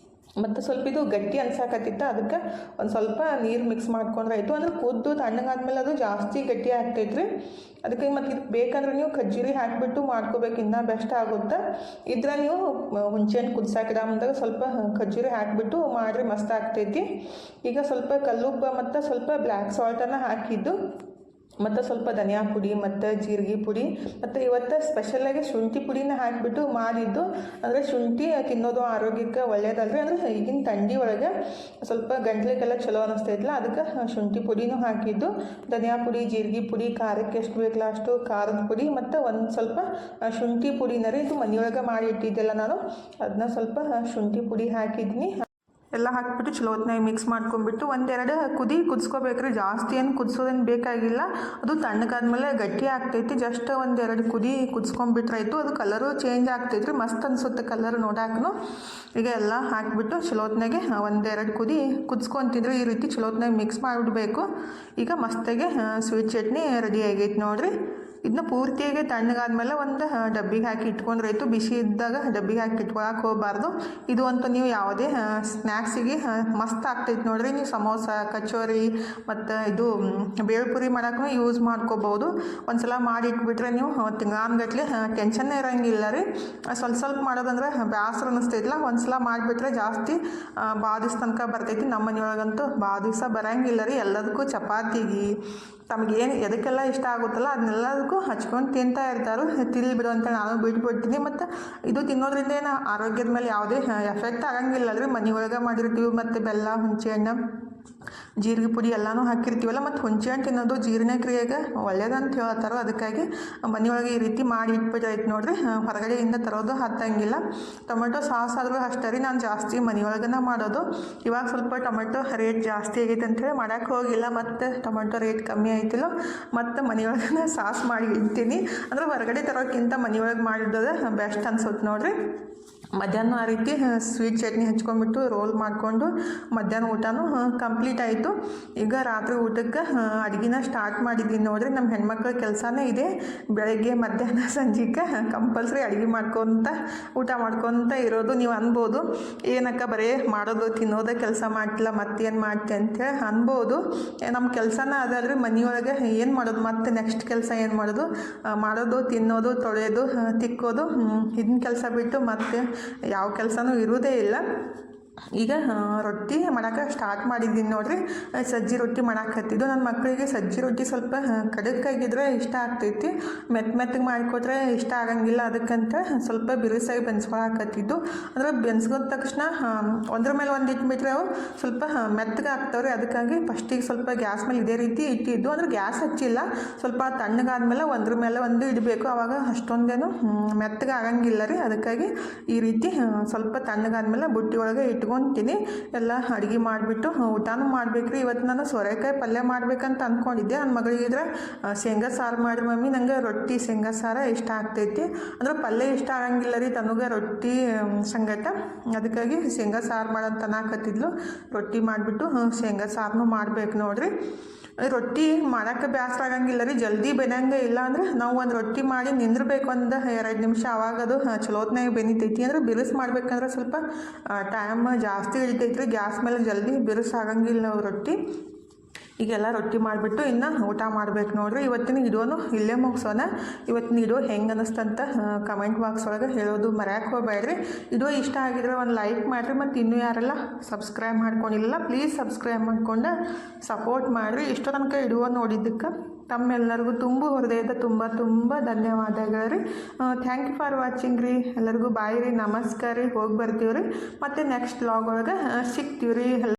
ಮತ್ತು ಸ್ವಲ್ಪ ಇದು ಗಟ್ಟಿ ಅನ್ಸಾಕತ್ತಿತ್ತು, ಅದಕ್ಕೆ ಒಂದು ಸ್ವಲ್ಪ ನೀರು ಮಿಕ್ಸ್ ಮಾಡ್ಕೊಂಡ್ರೆ ಆಯಿತು. ಅಂದರೆ ಕುದ್ದು ತಣ್ಣಗಾದ್ಮೇಲೆ ಅದು ಜಾಸ್ತಿ ಗಟ್ಟಿ ಆಗ್ತೈತ್ರಿ. ಅದಕ್ಕೆ ಮತ್ತು ಇದಕ್ಕೆ ಬೇಕಂದ್ರೆ ನೀವು ಖಜ್ಜೂರಿ ಹಾಕಿಬಿಟ್ಟು ಮಾಡ್ಕೋಬೇಕು, ಇನ್ನೂ ಬೆಸ್ಟ್ ಆಗುತ್ತೆ. ಇದ್ರೆ ನೀವು ಹುಣಸೆಹಣ್ಣು ಕುದಿಸಾಕಿಡ ಮುಂದಾಗ ಸ್ವಲ್ಪ ಖಜ್ಜೂರಿ ಹಾಕಿಬಿಟ್ಟು ಮಾಡಿರಿ, ಮಸ್ತ್ ಆಗ್ತೈತಿ. ಈಗ ಸ್ವಲ್ಪ ಕಲ್ಲುಪ್ಪು ಮತ್ತು ಸ್ವಲ್ಪ ಬ್ಲ್ಯಾಕ್ ಸಾಲ್ಟನ್ನು ಹಾಕಿದ್ದು, ಮತ್ತು ಸ್ವಲ್ಪ ಧನಿಯಾ ಪುಡಿ ಮತ್ತು ಜೀರಿಗೆ ಪುಡಿ ಮತ್ತು ಇವತ್ತು ಸ್ಪೆಷಲಾಗಿ ಶುಂಠಿ ಪುಡಿನ ಹಾಕಿಬಿಟ್ಟು ಮಾಡಿದ್ದು. ಅಂದರೆ ಶುಂಠಿ ತಿನ್ನೋದು ಆರೋಗ್ಯಕ್ಕೆ ಒಳ್ಳೆಯದಲ್ರಿ. ಅಂದರೆ ಈಗಿನ ಥಂಡಿ ಒಳಗೆ ಸ್ವಲ್ಪ ಗಂಟ್ಲಿಗೆಲ್ಲ ಚಲೋ ಅನ್ನಿಸ್ತೈತಲ್ಲ, ಅದಕ್ಕೆ ಶುಂಠಿ ಪುಡಿನೂ ಹಾಕಿದ್ದು. ಧನಿಯಾ ಪುಡಿ, ಜೀರಿಗೆ ಪುಡಿ, ಖಾರಕ್ಕೆ ಎಷ್ಟು ಬೇಕಲ್ಲ ಅಷ್ಟು ಖಾರದ ಪುಡಿ ಮತ್ತು ಒಂದು ಸ್ವಲ್ಪ ಶುಂಠಿ ಪುಡಿನರಿ ಇದು ಮನೆಯೊಳಗೆ ಮಾಡಿ ಇಟ್ಟಿದ್ದೆಲ್ಲ ನಾನು, ಅದನ್ನ ಸ್ವಲ್ಪ ಶುಂಠಿ ಪುಡಿ ಹಾಕಿದ್ದೀನಿ. ಎಲ್ಲ ಹಾಕಿಬಿಟ್ಟು ಚಲೋ ಹೊತ್ನಾಗ ಮಿಕ್ಸ್ ಮಾಡ್ಕೊಂಡ್ಬಿಟ್ಟು ಒಂದೆರಡು ಕುದಿಸ್ಕೋಬೇಕ್ರಿ. ಜಾಸ್ತಿ ಏನು ಕುದಿಸೋದೇನು ಬೇಕಾಗಿಲ್ಲ, ಅದು ತಣ್ಣಗಾದ್ಮೇಲೆ ಗಟ್ಟಿ ಆಗ್ತೈತಿ. ಜಸ್ಟ್ ಒಂದೆರಡು ಕುದಿಸ್ಕೊಂಡ್ಬಿಟ್ರಾಯ್ತು. ಅದು ಕಲರು ಚೇಂಜ್ ಆಗ್ತೈತ್ರಿ, ಮಸ್ತ್ ಅನಿಸುತ್ತೆ ಕಲರ್ ನೋಡಾಕನು. ಈಗ ಎಲ್ಲ ಹಾಕಿಬಿಟ್ಟು ಚಲೋ ಹೊತ್ನಾಗೆ ಒಂದೆರಡು ಕುದಿಸ್ಕೊತಿದ್ರೆ ಈ ರೀತಿ ಚಲೋ ಹೊತ್ನಾಗ ಮಿಕ್ಸ್ ಮಾಡಿಬಿಡ್ಬೇಕು. ಈಗ ಮಸ್ತಾಗೆ ಸ್ವೀಟ್ ಚಟ್ನಿ ರೆಡಿ ಆಗೈತೆ ನೋಡಿರಿ. ಇದನ್ನ ಪೂರ್ತಿಯಾಗಿ ತಣ್ಣಗಾದ್ಮೇಲೆ ಒಂದು ಡಬ್ಬಿಗೆ ಹಾಕಿ ಇಟ್ಕೊಂಡ್ರಾಯ್ತು. ಬಿಸಿ ಇದ್ದಾಗ ಡಬ್ಬಿಗೆ ಹಾಕಿ ಇಟ್ಕೊಳಕ್ಕೆ ಹೋಗಬಾರ್ದು. ಇದು ಅಂತೂ ನೀವು ಯಾವುದೇ ಸ್ನ್ಯಾಕ್ಸಿಗೆ ಮಸ್ತ್ ಆಗ್ತೈತೆ ನೋಡಿರಿ. ನೀವು ಸಮೋಸ, ಕಚೋರಿ ಮತ್ತು ಇದು ಬೇಳ್ಪುರಿ ಮಾಡೋಕ್ಕೂ ಯೂಸ್ ಮಾಡ್ಕೋಬೋದು. ಒಂದು ಸಲ ಮಾಡಿ ಇಟ್ಬಿಟ್ರೆ ನೀವು ತಿಂಗಳಾನ್ಗಟ್ಲೆ ಟೆನ್ಷನ್ನೇ ಇರೋಂಗಿಲ್ಲ ರೀ. ಸ್ವಲ್ಪ ಮಾಡೋದಂದ್ರೆ ಬೇಸರ ಅನ್ನಿಸ್ತೈತಿಲ್ಲ, ಒಂದು ಸಲ ಮಾಡಿಬಿಟ್ರೆ ಜಾಸ್ತಿ ಭಾಳ ದಿವ್ಸ ತನಕ ಬರ್ತೈತಿ. ನಮ್ಮ ಮನೆಯೊಳಗಂತೂ ಭಾಳ ದಿವಸ ಬರೋಂಗಿಲ್ಲ ರೀ. ಎಲ್ಲದಕ್ಕೂ ಚಪಾತಿಗೆ ತಮಗೇನು ಎದಕ್ಕೆಲ್ಲ ಇಷ್ಟ ಆಗುತ್ತಲ್ಲ ಅದನ್ನೆಲ್ಲದಕ್ಕೂ ಹಚ್ಕೊಂಡು ತಿಂತಾ ಇರ್ತಾರೆ. ತಿಳಿ ಬಿಡು ಅಂತ ನಾನು ಬಿಟ್ಬಿಡ್ತೀನಿ. ಮತ್ತು ಇದು ತಿನ್ನೋದ್ರಿಂದ ಏನು ಆರೋಗ್ಯದ ಮೇಲೆ ಯಾವುದೇ ಎಫೆಕ್ಟ್ ಆಗಂಗಿಲ್ಲ ರೀ. ಮನೆಯೊಳಗೆ ಮಾಡಿರ್ತೀವಿ ಮತ್ತು ಬೆಲ್ಲ, ಹುಣಸೆಹಣ್ಣು, ಜೀರಿಗೆ ಪುಡಿ ಎಲ್ಲನೂ ಹಾಕಿರ್ತೀವಲ್ಲ. ಮತ್ತು ಹುಣಸೆಹಣ್ಣು ತಿನ್ನೋದು ಜೀರ್ಣಕ್ರಿಯೆಗೆ ಒಳ್ಳೇದಂತ ಹೇಳ್ತಾರೋ, ಅದಕ್ಕಾಗಿ ಮನೆಯೊಳಗೆ ಈ ರೀತಿ ಮಾಡಿ ಇಟ್ಬಿಟ್ರಾಯ್ತು ನೋಡಿರಿ. ಹೊರಗಡೆಯಿಂದ ತರೋದು ಹತ್ತಂಗಿಲ್ಲ. ಟೊಮೆಟೊ ಸಾಸ್ ಆದರೂ ಅಷ್ಟೇ ರೀ, ನಾನು ಜಾಸ್ತಿ ಮನೆಯೊಳಗನ ಮಾಡೋದು. ಇವಾಗ ಸ್ವಲ್ಪ ಟೊಮೆಟೊ ರೇಟ್ ಜಾಸ್ತಿ ಆಗೈತೆ ಅಂಥೇಳಿ ಮಾಡೋಕ್ಕೆ ಹೋಗಿಲ್ಲ. ಮತ್ತು ಟೊಮೆಟೊ ರೇಟ್ ಕಮ್ಮಿ ಆಯ್ತಿಲ್ಲ, ಮತ್ತು ಮನೆಯೊಳಗನ ಸಾಸ್ ಮಾಡಿ ಇಡ್ತೀನಿ. ಅಂದರೆ ಹೊರಗಡೆ ತರೋಕ್ಕಿಂತ ಮನೆಯೊಳಗೆ ಮಾಡಿದ್ದೋದು ಬೆಸ್ಟ್ ಅನ್ಸುತ್ತೆ ನೋಡಿರಿ. ಮಧ್ಯಾಹ್ನ ಆ ರೀತಿ ಸ್ವೀಟ್ ಚಟ್ನಿ ಹಚ್ಕೊಂಡ್ಬಿಟ್ಟು ರೋಲ್ ಮಾಡಿಕೊಂಡು ಮಧ್ಯಾಹ್ನ ಊಟನೂ ಕಂಪ್ಲೀಟ್ ಆಯಿತು. ಈಗ ರಾತ್ರಿ ಊಟಕ್ಕೆ ಅಡುಗೆನ ಸ್ಟಾರ್ಟ್ ಮಾಡಿದ್ದೀನಿ ನೋಡಿರಿ. ನಮ್ಮ ಹೆಣ್ಮಕ್ಳ ಕೆಲಸನೇ ಇದೆ, ಬೆಳಗ್ಗೆ ಮಧ್ಯಾಹ್ನ ಸಂಜೆಗೆ ಕಂಪಲ್ಸರಿ ಅಡುಗೆ ಊಟ ಮಾಡ್ಕೊತ ಇರೋದು. ನೀವು ಅನ್ಬೋದು, ಏನಕ್ಕ ಬರೀ ಮಾಡೋದು ತಿನ್ನೋದೇ ಕೆಲಸ ಮಾಡ್ತಿಲ್ಲ ಮತ್ತೇನು ಮಾಡ್ತಿ ಅಂತೇಳಿ ಅನ್ಬೋದು. ನಮ್ಮ ಕೆಲಸನ ಅದಲ್ರಿ ಮನೆಯೊಳಗೆ. ಏನು ಮಾಡೋದು ಮತ್ತು ನೆಕ್ಸ್ಟ್ ಕೆಲಸ ಏನು ಮಾಡೋದು ತಿನ್ನೋದು, ತೊಳೆಯೋದು, ತಿಕ್ಕೋದು, ಇದನ್ನ ಕೆಲಸ ಬಿಟ್ಟು ಮತ್ತೆ ಯಾವ ಕೆಲಸನೂ ಇರುವುದೇ ಇಲ್ಲ. ಈಗ ರೊಟ್ಟಿ ಮಾಡೋಕೆ ಸ್ಟಾರ್ಟ್ ಮಾಡಿದ್ದೀನಿ ನೋಡಿರಿ. ಸಜ್ಜಿ ರೊಟ್ಟಿ ಮಾಡಾಕತ್ತಿದ್ದು. ನನ್ನ ಮಕ್ಕಳಿಗೆ ಸಜ್ಜಿ ರೊಟ್ಟಿ ಸ್ವಲ್ಪ ಕಡಕ್ಕಾಗಿದ್ರೆ ಇಷ್ಟ ಆಗ್ತೈತಿ, ಮೆತ್ತಗೆ ಮಾಡಿಕೊಟ್ರೆ ಇಷ್ಟ ಆಗಂಗಿಲ್ಲ. ಅದಕ್ಕಂತ ಸ್ವಲ್ಪ ಬಿರುಸಾಗಿ ಬೆನ್ಸ್ಕೊಳಕತ್ತಿದ್ದು. ಅಂದರೆ ಬೆನ್ಸ್ಕೊಂಡ ತಕ್ಷಣ ಒಂದ್ರ ಮೇಲೆ ಒಂದು ಇಟ್ಬಿಟ್ರೆ ಅವು ಸ್ವಲ್ಪ ಮೆತ್ತಗೆ ಆಗ್ತಾವ್ರಿ. ಅದಕ್ಕಾಗಿ ಫಸ್ಟಿಗೆ ಸ್ವಲ್ಪ ಗ್ಯಾಸ್ ಮೇಲೆ ಇದೇ ರೀತಿ ಇಟ್ಟಿದ್ದು. ಅಂದರೆ ಗ್ಯಾಸ್ ಹಚ್ಚಿಲ್ಲ, ಸ್ವಲ್ಪ ತಣ್ಣಗಾದ್ಮೇಲೆ ಒಂದ್ರ ಮೇಲೆ ಒಂದು ಇಡಬೇಕು. ಆವಾಗ ಅಷ್ಟೊಂದೇನು ಮೆತ್ತಗೆ ಆಗಂಗಿಲ್ಲ ರೀ. ಅದಕ್ಕಾಗಿ ಈ ರೀತಿ ಸ್ವಲ್ಪ ತಣ್ಣಗಾದ್ಮೇಲೆ ಬುಟ್ಟಿ ಒಳಗೆ ಇಟ್ಕೊತೀನಿ. ಎಲ್ಲ ಅಡುಗೆ ಮಾಡಿಬಿಟ್ಟು ಊಟನೂ ಮಾಡ್ಬೇಕ್ರಿ. ಇವತ್ತು ನಾನು ಸೋರೆಕಾಯಿ ಪಲ್ಯ ಮಾಡ್ಬೇಕಂತ ಅಂದ್ಕೊಂಡಿದ್ದೆ. ನನ್ನ ಮಗಳಿಗಿದ್ರೆ ಶೇಂಗಾ ಸಾರು ಮಾಡಿ ಮಮ್ಮಿ, ನಂಗೆ ರೊಟ್ಟಿ ಶೇಂಗಾ ಸಾರು ಇಷ್ಟ ಆಗ್ತೈತಿ. ಅಂದ್ರೆ ಪಲ್ಯ ಇಷ್ಟ ಆಗಂಗಿಲ್ಲ ರೀ ತನಗೆ ರೊಟ್ಟಿ ಸಂಗಟ. ಅದಕ್ಕಾಗಿ ಶೇಂಗಾ ಸಾರು ಮಾಡಂತ ಅನ್ನಕತ್ತಿದ್ಲು. ರೊಟ್ಟಿ ಮಾಡಿಬಿಟ್ಟು ಶೇಂಗಾ ಸಾರನ್ನೂ ಮಾಡ್ಬೇಕು ನೋಡ್ರಿ. ರೊಟ್ಟಿ ಮಾಡೋಕ್ಕೆ ಬೇಸರ ಆಗಂಗಿಲ್ಲ ರೀ, ಜಲ್ದಿ ಬೆನಂಗೆ. ಇಲ್ಲ ಅಂದ್ರೆ ನಾವು ಒಂದು ರೊಟ್ಟಿ ಮಾಡಿ ನಿಂದಿರ್ಬೇಕು ಒಂದು 2 ನಿಮಿಷ, ಆವಾಗ ಅದು ಚಲೋತ್ನಾಗ ಬೆನಿತೈತಿ. ಅಂದ್ರೆ ಬಿರುಸು ಮಾಡ್ಬೇಕಂದ್ರೆ ಸ್ವಲ್ಪ ಟೈಮ್ ಜಾಸ್ತಿ ಹಿಡಿತೈತಿ ರೀ. ಗ್ಯಾಸ್ ಮೇಲೆ ಜಲ್ದಿ ಬಿರುಸು ಆಗಂಗಿಲ್ಲ ನಾವು ರೊಟ್ಟಿ. ಈಗೆಲ್ಲ ರೊಟ್ಟಿ ಮಾಡಿಬಿಟ್ಟು ಇನ್ನು ಊಟ ಮಾಡ್ಬೇಕು ನೋಡ್ರಿ. ಇವತ್ತಿನ ವಿಡಿಯೋನು ಇಲ್ಲೇ ಮುಗಿಸೋಣ. ಇವತ್ತಿನ ವಿಡಿಯೋ ಹೆಂಗೆ ಅನ್ನಿಸ್ತಂತ ಕಮೆಂಟ್ ಬಾಕ್ಸ್ ಒಳಗೆ ಹೇಳೋದು ಮರ್ಯಾಕೆ ಹೋಗ್ಬೇಡ್ರಿ. ವಿಡಿಯೋ ಇಷ್ಟ ಆಗಿದ್ರೆ ಒಂದು ಲೈಕ್ ಮಾಡಿರಿ. ಮತ್ತು ಇನ್ನೂ ಯಾರೆಲ್ಲ ಸಬ್ಸ್ಕ್ರೈಬ್ ಮಾಡ್ಕೊಂಡಿಲ್ಲ ಪ್ಲೀಸ್ ಸಬ್ಸ್ಕ್ರೈಬ್ ಮಾಡ್ಕೊಂಡು ಸಪೋರ್ಟ್ ಮಾಡಿರಿ. ಇಷ್ಟೋ ತನಕ ವಿಡಿಯೋ ನೋಡಿದ್ದಕ್ಕೆ ತಮ್ಮೆಲ್ಲರಿಗೂ ಹೃದಯದ ತುಂಬ ಧನ್ಯವಾದಗಳು ರೀ. ಥ್ಯಾಂಕ್ ಯು ಫಾರ್ ವಾಚಿಂಗ್ ರೀ. ಎಲ್ಲರಿಗೂ ಬಾಯ್ ರೀ, ನಮಸ್ಕಾರ ರೀ. ಹೋಗಿ ಬರ್ತೀವಿ ರೀ. ಮತ್ತು ನೆಕ್ಸ್ಟ್ ವ್ಲಾಗ್ ಒಳಗೆ ಸಿಗ್ತೀವಿ ರೀ.